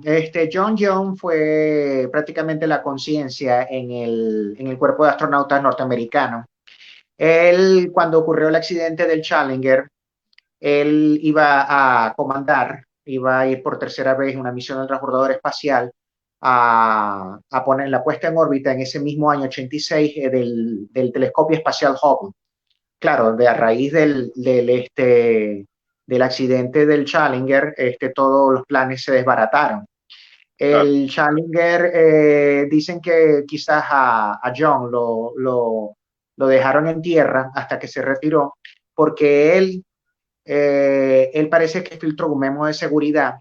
John Young fue prácticamente la conciencia en el cuerpo de astronautas norteamericano. Él, cuando ocurrió el accidente del Challenger, él iba a comandar, iba a ir por tercera vez una misión del transbordador espacial a poner la puesta en órbita en ese mismo año 86 del telescopio espacial Hubble. Claro, a raíz del accidente del Challenger, todos los planes se desbarataron. El Challenger, dicen que quizás a John lo dejaron en tierra hasta que se retiró, porque él parece que filtró un memo de seguridad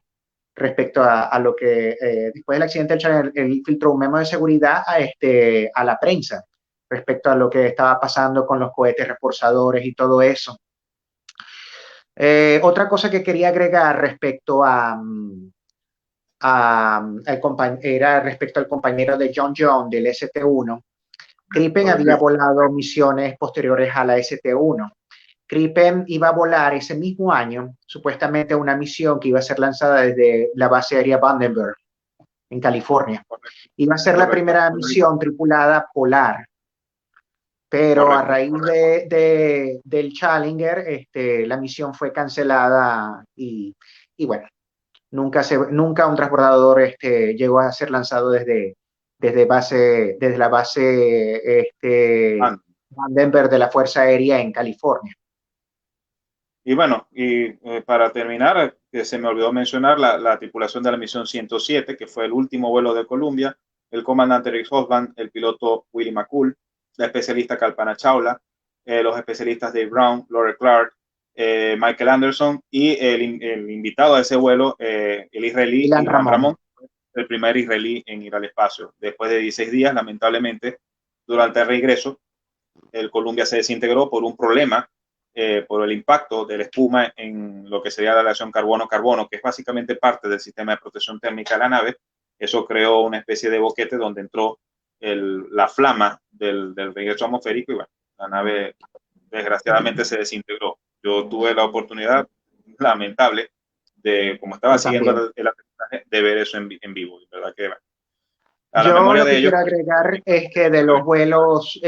respecto a lo que, después del accidente del Challenger, él filtró un memo de seguridad a la prensa respecto a lo que estaba pasando con los cohetes reforzadores y todo eso. Otra cosa que quería agregar respecto era respecto al compañero de John Young del ST-1. Crippen había volado misiones posteriores a la ST-1. Crippen iba a volar ese mismo año, supuestamente una misión que iba a ser lanzada desde la base aérea Vandenberg, en California. Iba a ser la primera misión tripulada polar. Pero a raíz del Challenger, la misión fue cancelada y bueno, nunca un transbordador llegó a ser lanzado desde la base Vandenberg de la Fuerza Aérea en California. Y bueno, para terminar, que se me olvidó mencionar la tripulación de la misión 107, que fue el último vuelo de Columbia, el comandante Rick Hobsbawm, el piloto Willie McCool, la especialista Kalpana Chawla, los especialistas Dave Brown, Laura Clark, Michael Anderson, y el invitado a ese vuelo, el israelí Ilan Ramon, el primer israelí en ir al espacio. Después de 16 días, lamentablemente, durante el regreso, el Columbia se desintegró por un problema, por el impacto de la espuma en lo que sería la relación carbono-carbono, que es básicamente parte del sistema de protección térmica de la nave. Eso creó una especie de boquete donde entró la flama del regreso atmosférico y bueno, la nave desgraciadamente se desintegró. Yo tuve la oportunidad lamentable de, como estaba siguiendo el aterrizaje, de ver eso en vivo. ¿Verdad? Que, a la memoria lo que de ellos, quiero agregar es que de los vuelos,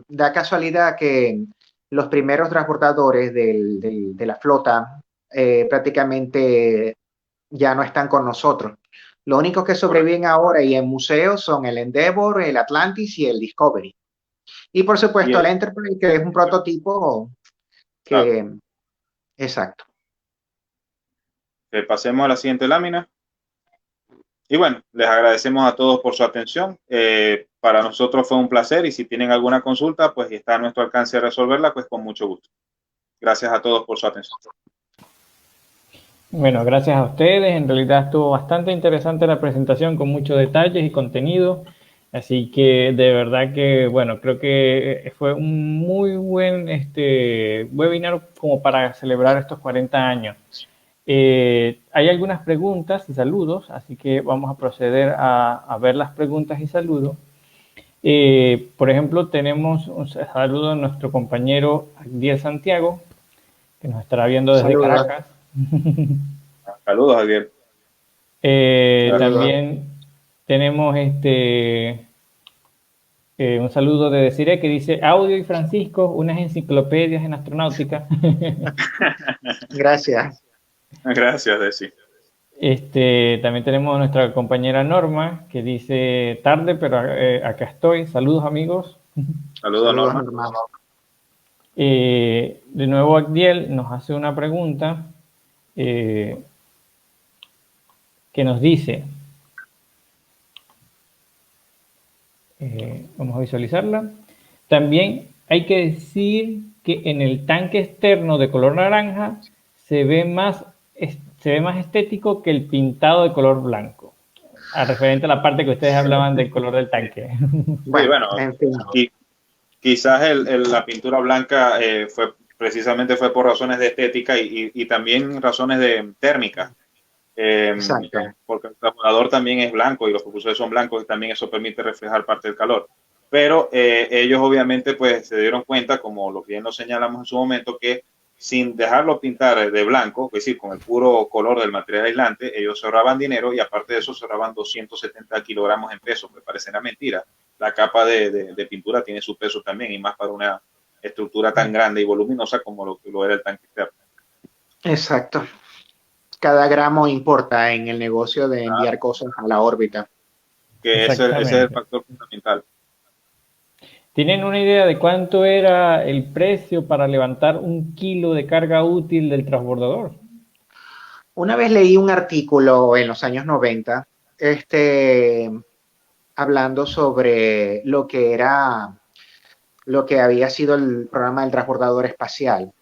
da casualidad que los primeros transportadores de la flota prácticamente ya no están con nosotros. Los únicos que sobreviven ahora y en museos son el Endeavour, el Atlantis y el Discovery. Y por supuesto el Enterprise, que es un prototipo que... Exacto. Pasemos a la siguiente lámina. Y bueno, les agradecemos a todos por su atención. Para nosotros fue un placer y si tienen alguna consulta, pues está a nuestro alcance de resolverla, pues con mucho gusto. Gracias a todos por su atención. Bueno, gracias a ustedes. En realidad estuvo bastante interesante la presentación con muchos detalles y contenido. Así que de verdad que, bueno, creo que fue un muy buen webinar como para celebrar estos 40 años. Hay algunas preguntas y saludos, así que vamos a proceder a ver las preguntas y saludos. Por ejemplo, tenemos un saludo a nuestro compañero Agdiel Santiago, que nos estará viendo desde Caracas. Saludos, Javier. También tenemos un saludo de Desiree que dice: Audio y Francisco, unas enciclopedias en astronáutica. Gracias. Gracias, Desi. También tenemos a nuestra compañera Norma que dice: tarde, pero acá estoy. Saludos, amigos. Saludos, Norma. De nuevo, Agdiel nos hace una pregunta que nos dice, vamos a visualizarla. También hay que decir que en el tanque externo de color naranja se ve más estético que el pintado de color blanco, referente a la parte que ustedes hablaban del color del tanque. Bueno, quizás la pintura blanca fue precisamente fue por razones de estética y también razones de térmicas. Exacto. Porque el transbordador también es blanco y los propulsores son blancos y también eso permite reflejar parte del calor. Pero ellos obviamente pues se dieron cuenta, como lo bien lo señalamos en su momento, que sin dejarlo pintar de blanco, es decir, con el puro color del material aislante, ellos se ahorraban dinero y aparte de eso se ahorraban 270 kilogramos en peso, que parecerá mentira. La capa de pintura tiene su peso también y más para una estructura tan grande y voluminosa como lo era el tanque externo. Exacto. Cada gramo importa en el negocio de enviar cosas a la órbita. Que ese es el factor fundamental. ¿Tienen una idea de cuánto era el precio para levantar 1 kilo de carga útil del transbordador? Una vez leí un artículo en los años 90, hablando sobre lo que había sido el programa del transbordador espacial.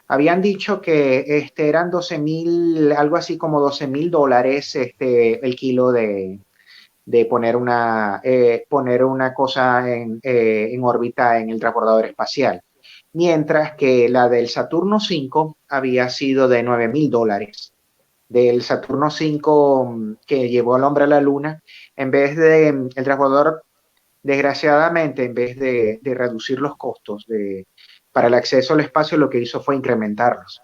Habían dicho que eran 12,000, algo así como $12,000 el kilo de poner una cosa en órbita en el transbordador espacial. Mientras que la del Saturno 5 había sido de $9,000. Del Saturno 5 que llevó al hombre a la Luna, en vez de el transbordador, desgraciadamente, en vez de reducir los costos para el acceso al espacio, lo que hizo fue incrementarlos.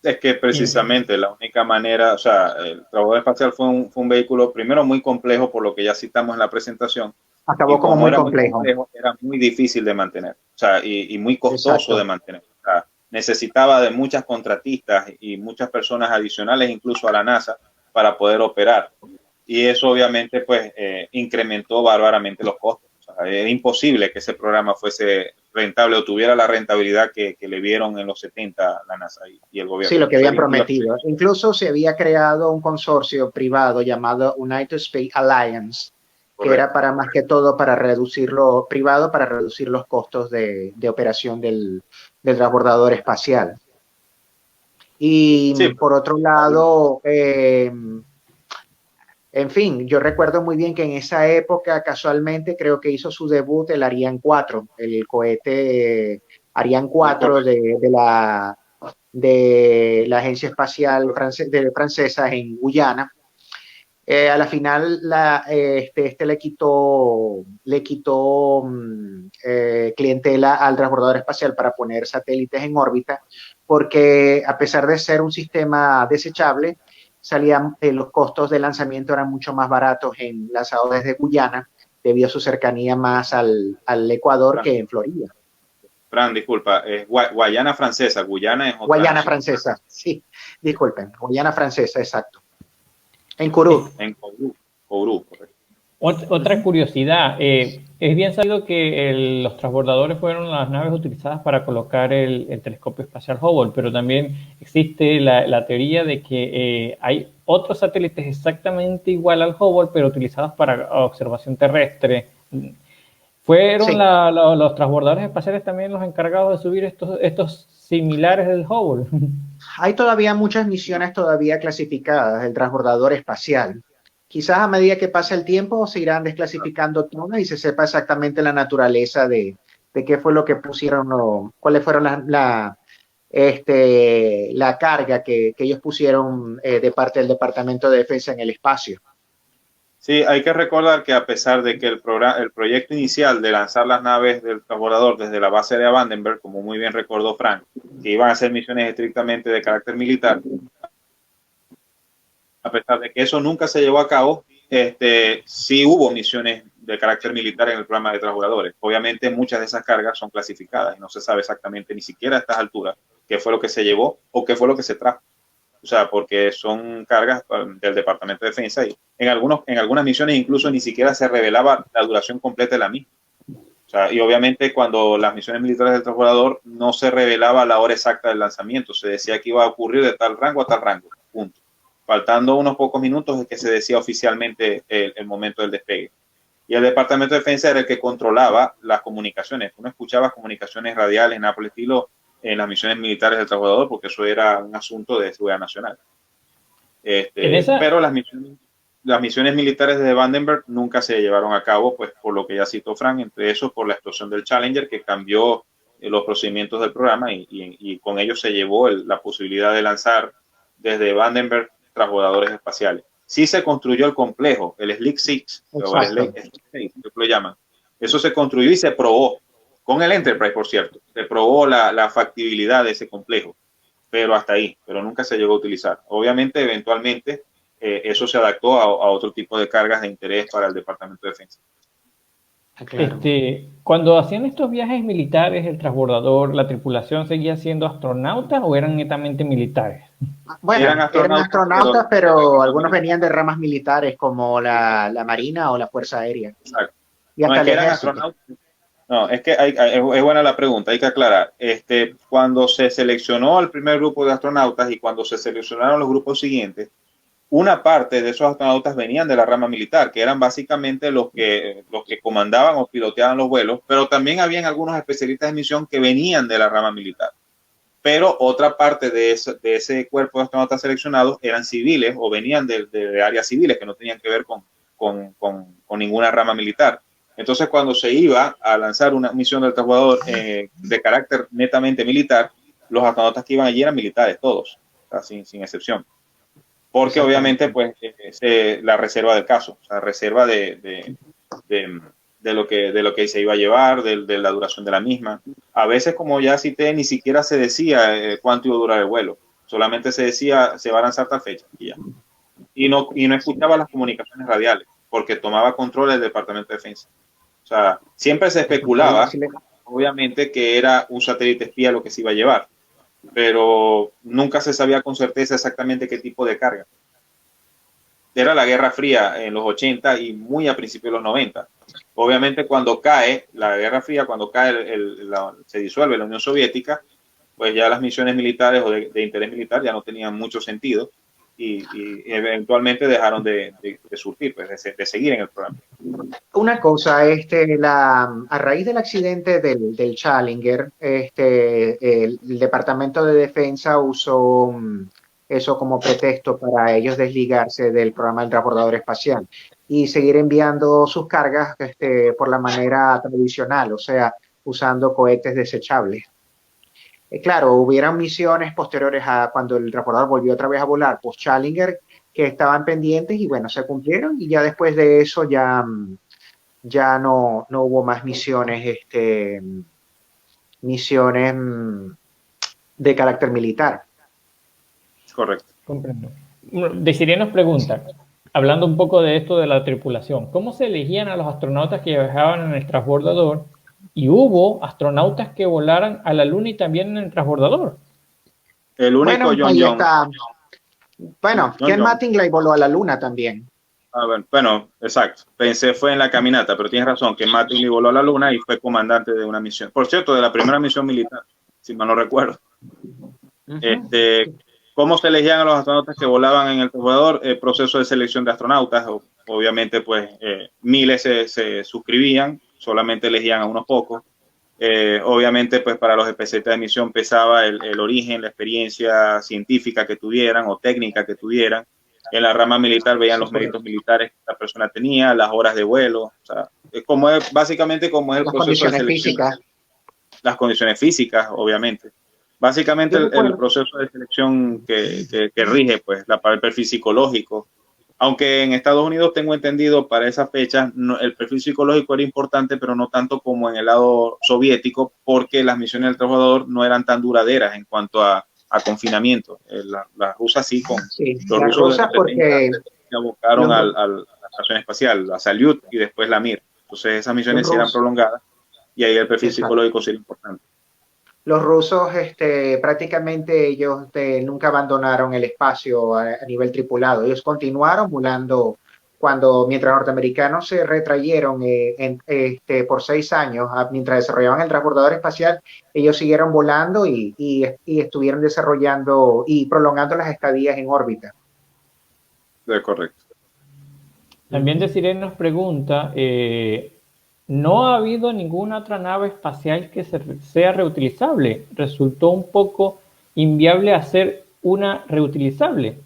Es que precisamente la única manera, o sea, el transbordador espacial fue un vehículo primero muy complejo por lo que ya citamos en la presentación. Acabó Y como como muy era complejo. muy complejo, era muy difícil de mantener, o sea, y muy costoso Exacto. de mantener. O sea, necesitaba de muchas contratistas y muchas personas adicionales, incluso a la NASA, para poder operar. Y eso obviamente pues incrementó bárbaramente los costos. O sea, era imposible que ese programa fuese rentable o tuviera la rentabilidad que le vieron en los 70 la NASA y el Sí, gobierno. lo que Eso habían era prometido. Incluso se había creado un consorcio privado llamado United Space Alliance, que era para más que todo para reducirlo privado, para reducir los costos de operación del transbordador espacial. Y sí, por otro lado, en fin, yo recuerdo muy bien que en esa época, casualmente, creo que hizo su debut el Ariane 4, el cohete Ariane 4 de la Agencia Espacial Francesa en Guyana. A la final, le quitó clientela al transbordador espacial para poner satélites en órbita, porque a pesar de ser un sistema desechable, los costos de lanzamiento eran mucho más baratos lanzados desde Guyana, debido a su cercanía más al Ecuador que en Florida. Fran, disculpa, es Guayana Francesa, Guyana es otra Guayana nación. Francesa, sí, disculpen, Guayana Francesa, exacto. En Kourou. En Kourou, correcto. Otra curiosidad, es bien sabido que los transbordadores fueron las naves utilizadas para colocar el telescopio espacial Hubble, pero también existe la teoría de que hay otros satélites exactamente igual al Hubble, pero utilizados para observación terrestre. ¿Fueron Sí. los transbordadores espaciales también los encargados de subir estos similares del Hubble? Hay todavía muchas misiones todavía clasificadas del transbordador espacial. Quizás a medida que pase el tiempo se irán desclasificando todas y se sepa exactamente la naturaleza de qué fue lo que pusieron o cuáles fueron la carga que ellos pusieron de parte del Departamento de Defensa en el espacio. Sí, hay que recordar que a pesar de que el proyecto inicial de lanzar las naves del transbordador desde la base de Vandenberg, como muy bien recordó Frank, que iban a ser misiones estrictamente de carácter militar, a pesar de que eso nunca se llevó a cabo, sí hubo misiones de carácter militar en el programa de transbordadores. Obviamente muchas de esas cargas son clasificadas y no se sabe exactamente ni siquiera a estas alturas qué fue lo que se llevó o qué fue lo que se trajo. O sea, porque son cargas del Departamento de Defensa y en algunas misiones incluso ni siquiera se revelaba la duración completa de la misma. O sea, y obviamente cuando las misiones militares del transbordador no se revelaba la hora exacta del lanzamiento, se decía que iba a ocurrir de tal rango a tal rango, punto. Faltando unos pocos minutos es que se decía oficialmente el momento del despegue. Y el Departamento de Defensa era el que controlaba las comunicaciones. Tú no escuchabas comunicaciones radiales, nada por el estilo, en las misiones militares del transbordador, porque eso era un asunto de seguridad nacional. Pero las misiones militares de Vandenberg nunca se llevaron a cabo, pues por lo que ya citó Frank, entre eso por la explosión del Challenger, que cambió los procedimientos del programa y con ello se llevó la posibilidad de lanzar desde Vandenberg transbordadores espaciales. Sí se construyó el complejo, el Slick 6, o el Slick 6, que lo llaman. Eso se construyó y se probó, con el Enterprise, por cierto. Se probó la factibilidad de ese complejo, pero hasta ahí, pero nunca se llegó a utilizar. Obviamente, eventualmente, eso se adaptó a otro tipo de cargas de interés para el Departamento de Defensa. Claro. Cuando hacían estos viajes militares, el transbordador, ¿la tripulación seguía siendo astronautas o eran netamente militares? Bueno, eran astronautas, pero algunos venían de ramas militares como la Marina o la Fuerza Aérea. Exacto. Y hasta no es que eran astronautas. No, es que es buena la pregunta, hay que aclarar. Cuando se seleccionó el primer grupo de astronautas y cuando se seleccionaron los grupos siguientes, una parte de esos astronautas venían de la rama militar, que eran básicamente los que comandaban o piloteaban los vuelos, pero también habían algunos especialistas de misión que venían de la rama militar. Pero otra parte de ese cuerpo de astronautas seleccionados eran civiles o venían de áreas civiles que no tenían que ver con ninguna rama militar. Entonces, cuando se iba a lanzar una misión del transbordador de carácter netamente militar, los astronautas que iban allí eran militares, todos, o sea, sin excepción. Porque obviamente, pues, la reserva del caso, o sea, reserva de lo que se iba a llevar, de la duración de la misma. A veces, como ya cité, ni siquiera se decía cuánto iba a durar el vuelo. Solamente se decía, se va a lanzar tal fecha y ya. Y no escuchaba las comunicaciones radiales, porque tomaba control del Departamento de Defensa. O sea, siempre se especulaba, obviamente, que era un satélite espía lo que se iba a llevar, pero nunca se sabía con certeza exactamente qué tipo de carga. Era la Guerra Fría en los 80 y muy a principios de los 90. Obviamente, cuando cae la Guerra Fría, cuando cae se disuelve la Unión Soviética, pues ya las misiones militares o de interés militar ya no tenían mucho sentido y eventualmente dejaron de surtir, pues, de seguir en el programa. Una cosa, a raíz del accidente del Challenger, el Departamento de Defensa usó eso como pretexto para ellos desligarse del programa del transbordador espacial y seguir enviando sus cargas por la manera tradicional, o sea, usando cohetes desechables. Claro, hubieron misiones posteriores a cuando el transbordador volvió otra vez a volar, post Challenger, que estaban pendientes y bueno, se cumplieron y ya después de eso ya no hubo más misiones, misiones de carácter militar. Correcto. Comprendo. Desiree nos pregunta, hablando un poco de esto de la tripulación, ¿cómo se elegían a los astronautas que viajaban en el transbordador? ¿Y hubo astronautas que volaran a la Luna y también en el transbordador? El único John Young. Bueno, Ken Mattingly voló a la Luna también. Bueno, exacto. Pensé fue en la caminata, pero tienes razón, que Mattingly voló a la Luna y fue comandante de una misión. Por cierto, de la primera misión militar, si mal no recuerdo. ¿Cómo se elegían a los astronautas que volaban en el transbordador? El proceso de selección de astronautas. Obviamente, pues, miles se suscribían, solamente elegían a unos pocos. Obviamente, pues, para los especialistas de misión pesaba el origen, la experiencia científica que tuvieran o técnica que tuvieran. En la rama militar veían los méritos militares que la persona tenía, las horas de vuelo, o sea, básicamente como es el proceso de selección. Las condiciones físicas, obviamente. Básicamente el proceso de selección que rige pues el perfil psicológico. Aunque en Estados Unidos tengo entendido para esa fecha el perfil psicológico era importante, pero no tanto como en el lado soviético, porque las misiones del transbordador no eran tan duraderas en cuanto a confinamiento. Las rusas sí, los rusos porque se abocaron a la estación espacial, la Salyut y después la Mir. Entonces esas misiones sí eran prolongadas y ahí el perfil psicológico sí era importante. Los rusos, prácticamente ellos nunca abandonaron el espacio a nivel tripulado. Ellos continuaron volando mientras norteamericanos se retrayeron por 6 años, mientras desarrollaban el transbordador espacial, ellos siguieron volando y estuvieron desarrollando y prolongando las estadías en órbita. Correcto. También Desiree nos pregunta, no ha habido ninguna otra nave espacial que sea reutilizable. Resultó un poco inviable hacer una reutilizable.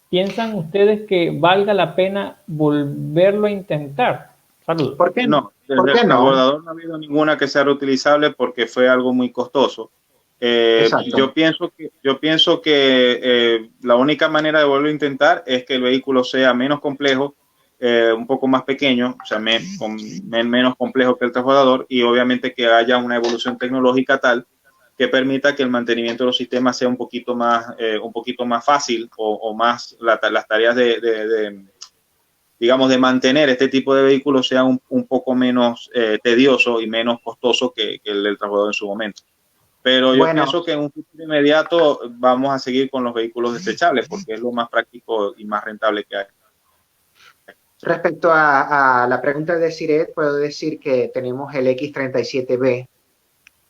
¿Piensan ustedes que valga la pena volverlo a intentar? Saludos. ¿Por qué no? ¿Por desde qué el no? transbordador no ha habido ninguna que sea reutilizable porque fue algo muy costoso. Exacto. Yo pienso que la única manera de volverlo a intentar es que el vehículo sea menos complejo, un poco más pequeño, o sea, menos complejo que el transbordador, y obviamente que haya una evolución tecnológica tal que permita que el mantenimiento de los sistemas sea un poquito más fácil o más las tareas digamos, de mantener este tipo de vehículos sea un poco menos tedioso y menos costoso que el del transbordador en su momento. Pero yo Bueno, pienso que en un futuro inmediato vamos a seguir con los vehículos desechables porque es lo más práctico y más rentable que hay. respecto a la pregunta de Siret, puedo decir que tenemos el X-37B,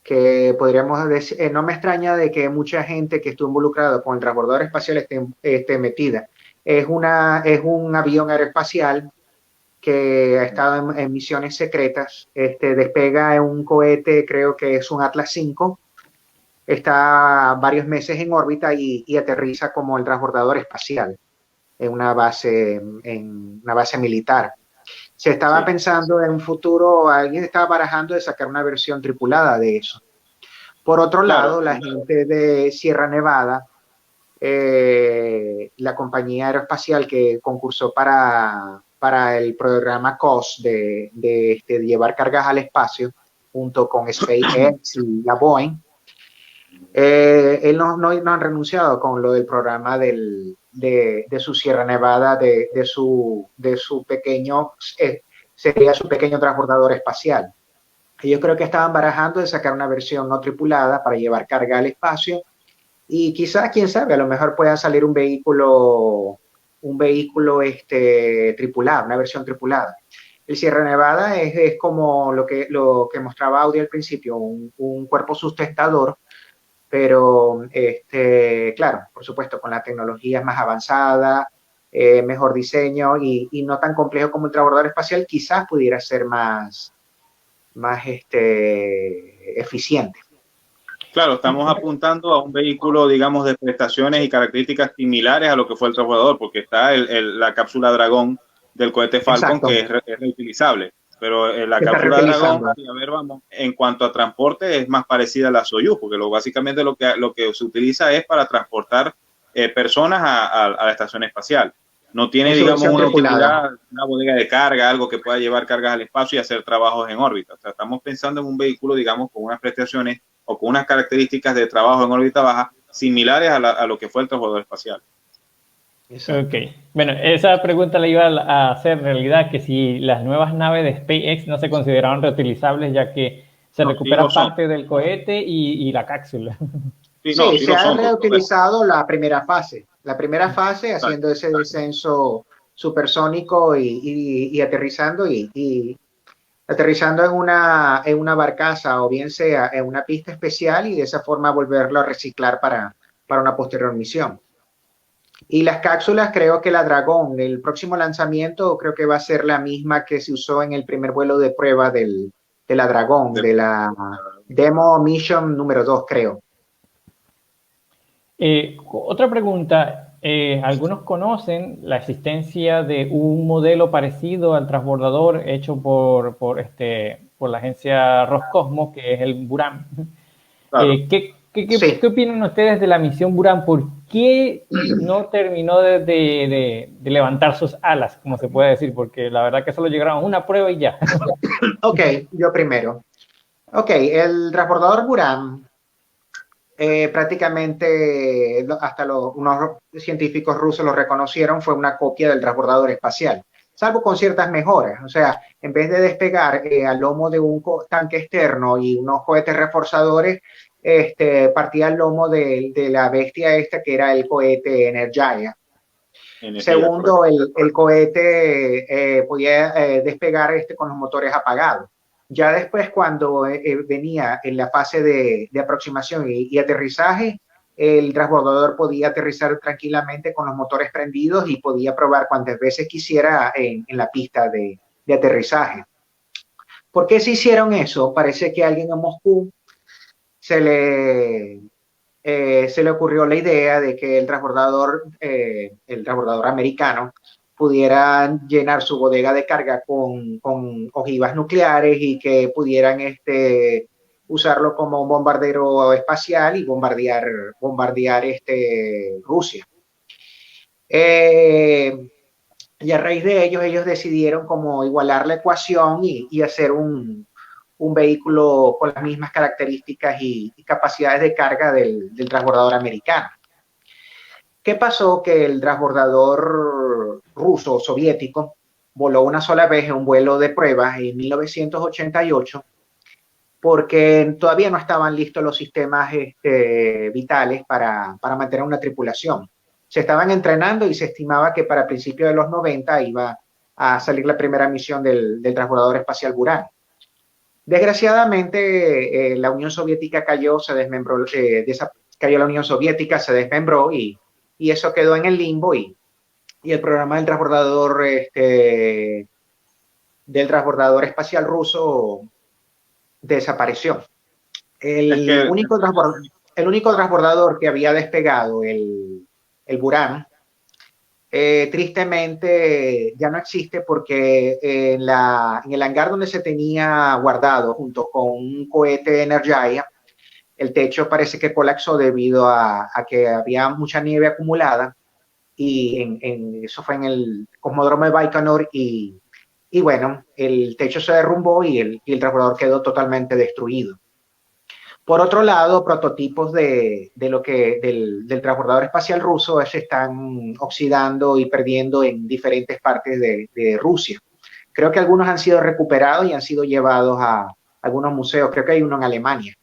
que podríamos decir, no me extraña de que mucha gente que estuvo involucrada con el transbordador espacial esté metida. Es un avión aeroespacial que ha estado en misiones secretas, despega en un cohete, creo que es un Atlas V, está varios meses en órbita y aterriza como el transbordador espacial en una base militar. Se estaba Sí, pensando en un futuro, alguien estaba barajando de sacar una versión tripulada de eso. Por otro claro, lado, la gente de Sierra Nevada, la compañía aeroespacial que concursó para el programa COS de llevar cargas al espacio, junto con SpaceX y la Boeing, él no han renunciado con lo del programa de su Sierra Nevada, de su pequeño, sería su pequeño transbordador espacial. Y yo creo que estaban barajando de sacar una versión no tripulada para llevar carga al espacio y quizás, quién sabe, a lo mejor pueda salir un vehículo tripulado, una versión tripulada. El Sierra Nevada es como lo que mostraba Audi al principio, un cuerpo sustentador, pero claro, por supuesto, con la tecnología más avanzada, mejor diseño y no tan complejo como el transbordador espacial, quizás pudiera ser más eficiente. claro, estamos apuntando a un vehículo, digamos, de prestaciones y características similares a lo que fue el transbordador, porque está la cápsula Dragón del cohete Falcon Exacto, que es reutilizable. Pero la se está cápsula Dragón, reutilizando. sí, a ver, vamos, en cuanto a transporte es más parecida a la Soyuz, porque básicamente lo que se utiliza es para transportar personas a la estación espacial. No tiene, En su digamos, versión una tripulada. utilidad, una bodega de carga, algo que pueda llevar cargas al espacio y hacer trabajos en órbita. O sea, estamos pensando en un vehículo, digamos, con unas prestaciones o con unas características de trabajo en órbita baja similares a lo que fue el transbordador espacial. Ok. Exacto. Bueno, esa pregunta la iba a hacer en realidad, que si las nuevas naves de SpaceX no se consideraban reutilizables, ya que se No, sí lo recupera son. parte del cohete y la cápsula. Sí, no, Sí, sí se lo ha son, por supuesto. reutilizado la primera fase. La primera fase Exacto. haciendo ese descenso supersónico y aterrizando y aterrizando en una barcaza o bien sea en una pista especial y de esa forma volverlo a reciclar para una posterior misión. Y las cápsulas, creo que la Dragón, el próximo lanzamiento, creo que va a ser la misma que se usó en el primer vuelo de prueba de la Dragón, De- de la Demo Mission número 2, creo. Otra pregunta, ¿algunos conocen la existencia de un modelo parecido al transbordador hecho por la agencia Roscosmos, que es el Buran? claro. ¿Qué Sí. opinan ustedes de la misión Buran? ¿Por qué no terminó de levantar sus alas, como se puede decir? Porque la verdad que solo llegaron a una prueba y ya. Ok, yo primero. Ok, el transbordador Buran, prácticamente hasta unos científicos rusos lo reconocieron, fue una copia del transbordador espacial, salvo con ciertas mejoras. O sea, en vez de despegar al lomo de un tanque externo y unos cohetes reforzadores, partía el lomo de la bestia esta que era el cohete Energia. Energía, correcto. Segundo, el cohete podía despegar con los motores apagados. Ya después, cuando venía en la fase de aproximación y aterrizaje, el transbordador podía aterrizar tranquilamente con los motores prendidos y podía probar cuantas veces quisiera en la pista de aterrizaje. ¿Por qué se hicieron eso? Parece que alguien en Moscú se le, se le ocurrió la idea de que el transbordador americano pudieran llenar su bodega de carga con ojivas nucleares y que pudieran usarlo como un bombardero espacial y bombardear Rusia. Y a raíz de ellos decidieron como igualar la ecuación y hacer un vehículo con las mismas características y capacidades de carga del transbordador americano. ¿Qué pasó? Que el transbordador ruso soviético voló una sola vez en un vuelo de pruebas en 1988 porque todavía no estaban listos los sistemas vitales para mantener una tripulación. Se estaban entrenando y se estimaba que para principios de los 90 iba a salir la primera misión del transbordador espacial Buran. Desgraciadamente, la Unión Soviética cayó, se desmembró, cayó la Unión Soviética, se desmembró y eso quedó en el limbo y el programa del transbordador espacial ruso desapareció. Es El único transbordador que había despegado, el Buran, tristemente ya no existe porque en el hangar donde se tenía guardado junto con un cohete Energía, el techo parece que colapsó debido a que había mucha nieve acumulada y eso fue en el cosmódromo de Baikonur y bueno, el techo se derrumbó y el transbordador quedó totalmente destruido. Por otro lado, prototipos del transbordador espacial ruso se están oxidando y perdiendo en diferentes partes de Rusia. Creo que algunos han sido recuperados y han sido llevados a algunos museos. Creo que hay uno en Alemania.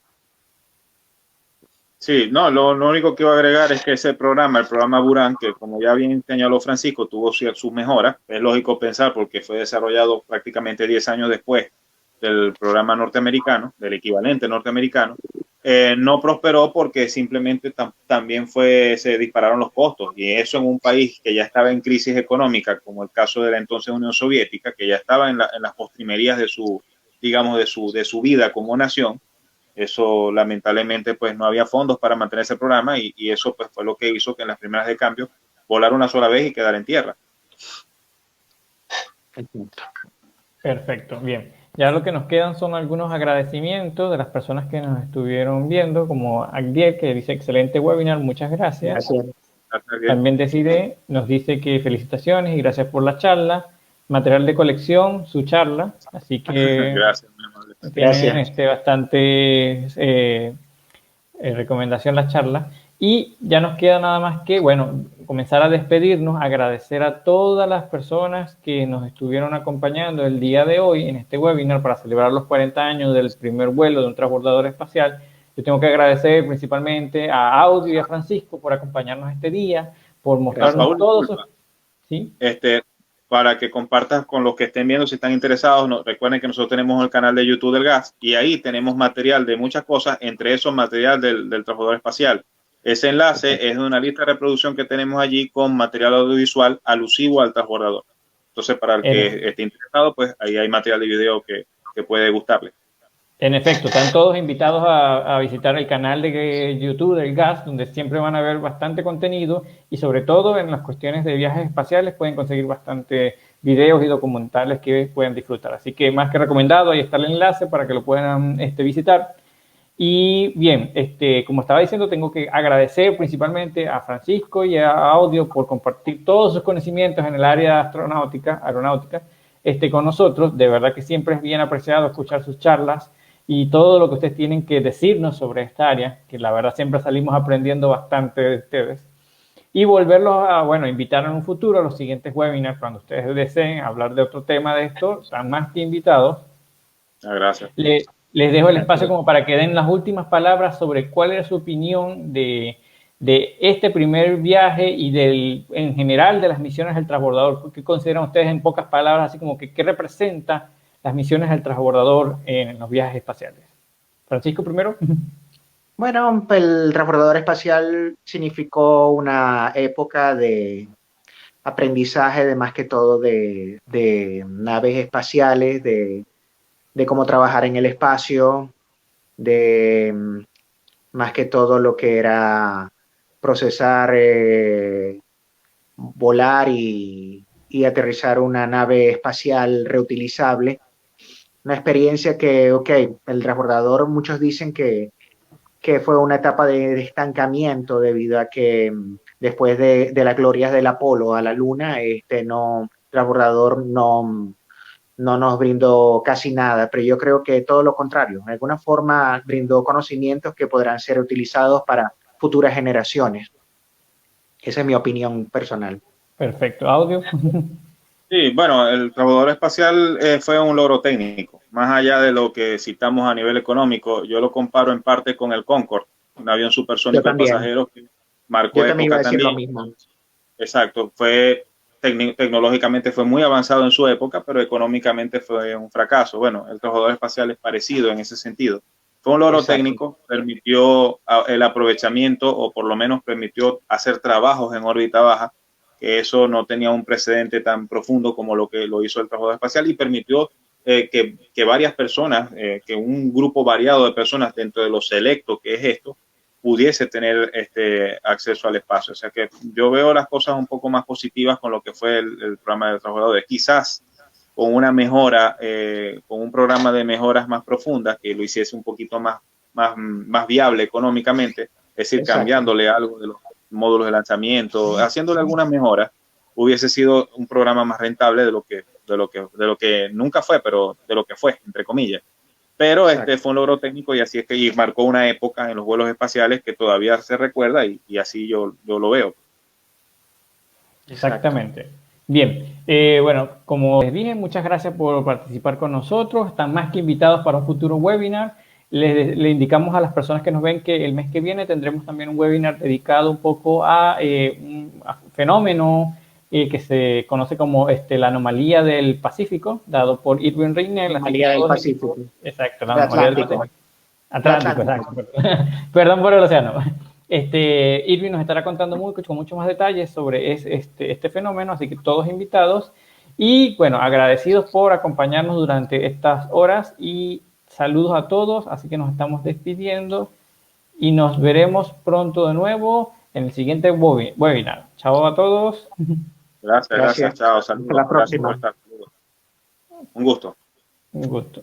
Sí, no, lo único que iba a agregar es que ese programa, el programa Buran, que como ya bien señaló Francisco, tuvo sus mejoras. Es lógico pensar porque fue desarrollado prácticamente 10 años después del programa norteamericano, del equivalente norteamericano. No prosperó porque simplemente también se dispararon los costos y eso en un país que ya estaba en crisis económica, como el caso de la entonces Unión Soviética, que ya estaba en las postrimerías de su, digamos, de su vida como nación. Eso lamentablemente pues no había fondos para mantener ese programa y eso pues fue lo que hizo que en las primeras de cambio volar una sola vez y quedar en tierra. Perfecto, bien. Ya lo que nos quedan son algunos agradecimientos de las personas que nos estuvieron viendo, como Agdiel, que dice excelente webinar, muchas gracias. Gracias. También Decide nos dice que felicitaciones y gracias por la charla. Material de colección, su charla, así que Gracias, muy amable. tienen bastante recomendación la charla. Y ya nos queda nada más que, bueno, comenzar a despedirnos, agradecer a todas las personas que nos estuvieron acompañando el día de hoy en este webinar para celebrar los 40 años del primer vuelo de un transbordador espacial. Yo tengo que agradecer principalmente a Audio y a Francisco por acompañarnos este día, por mostrarnos Paul, todos sus... ¿Sí? Para que compartas con los que estén viendo si están interesados. Recuerden que nosotros tenemos el canal de YouTube del Gas y ahí tenemos material de muchas cosas, entre esos material del transbordador espacial. Ese enlace es de una lista de reproducción que tenemos allí con material audiovisual alusivo al transbordador. Entonces, para el que esté interesado, pues ahí hay material de video que puede gustarle. En efecto, están todos invitados a visitar el canal de YouTube del GAS, donde siempre van a ver bastante contenido y sobre todo en las cuestiones de viajes espaciales pueden conseguir bastante videos y documentales que pueden disfrutar. Así que más que recomendado, ahí está el enlace para que lo puedan visitar. Y bien, como estaba diciendo, tengo que agradecer principalmente a Francisco y a Audio por compartir todos sus conocimientos en el área aeronáutica, con nosotros. De verdad que siempre es bien apreciado escuchar sus charlas y todo lo que ustedes tienen que decirnos sobre esta área, que la verdad siempre salimos aprendiendo bastante de ustedes. Y volverlos a, invitar en un futuro a los siguientes webinars, cuando ustedes deseen hablar de otro tema de esto, están más que invitados. Gracias. Les dejo el espacio como para que den las últimas palabras sobre cuál era su opinión de este primer viaje y en general de las misiones del transbordador. ¿Qué consideran ustedes en pocas palabras, así como que qué representa las misiones del transbordador en los viajes espaciales? Francisco primero. Bueno, el transbordador espacial significó una época de aprendizaje de más que todo de naves espaciales, de cómo trabajar en el espacio, de más que todo lo que era procesar, volar y y aterrizar una nave espacial reutilizable. Una experiencia que, ok, el transbordador, muchos dicen que fue una etapa de estancamiento debido a que después de las glorias del Apolo a la Luna, no, el transbordador no nos brindó casi nada, pero yo creo que todo lo contrario, de alguna forma brindó conocimientos que podrán ser utilizados para futuras generaciones. Esa es mi opinión personal. Perfecto. Audio. Sí, bueno, el transbordador espacial fue un logro técnico. Más allá de lo que citamos a nivel económico, yo lo comparo en parte con el Concorde, un avión Yo supersónico de también, pasajeros que marcó yo también iba a época decir lo también. mismo. Exacto, fue tecnológicamente fue muy avanzado en su época, pero económicamente fue un fracaso. Bueno, el transbordador espacial es parecido en ese sentido. Fue un logro Exacto, técnico, permitió el aprovechamiento o por lo menos permitió hacer trabajos en órbita baja, que eso no tenía un precedente tan profundo como lo que lo hizo el transbordador espacial y permitió que varias personas, que un grupo variado de personas dentro de lo selecto que es esto, pudiese tener acceso al espacio. O sea que yo veo las cosas un poco más positivas con lo que fue el programa de transbordadores. Quizás con una mejora, con un programa de mejoras más profundas que lo hiciese un poquito más viable económicamente, es decir, exacto, cambiándole algo de los módulos de lanzamiento, haciéndole algunas mejoras, hubiese sido un programa más rentable de lo que nunca fue, pero de lo que fue, entre comillas. Pero exacto, fue un logro técnico y así es que y marcó una época en los vuelos espaciales que todavía se recuerda y así yo lo veo. exacto. Exactamente. Bien, bueno, como les dije, muchas gracias por participar con nosotros. Están más que invitados para un futuro webinar. Le indicamos a las personas que nos ven que el mes que viene tendremos también un webinar dedicado un poco a un fenómeno que se conoce como la anomalía del Pacífico, dado por Irwin Reynell. Así que Anomalía del todos, Pacífico, exacto, la de anomalía del Atlántico, Pacífico. de Atlántico, Atlántico. exacto. Perdón por el océano. Irving nos estará contando con mucho más detalles sobre este fenómeno, así que todos invitados. Y bueno, agradecidos por acompañarnos durante estas horas y saludos a todos, así que nos estamos despidiendo y nos veremos pronto de nuevo en el siguiente webinar. Chao a todos. Gracias, Gracias. chao, Hasta saludos, la gracias por próxima. estar. Un gusto. Un gusto.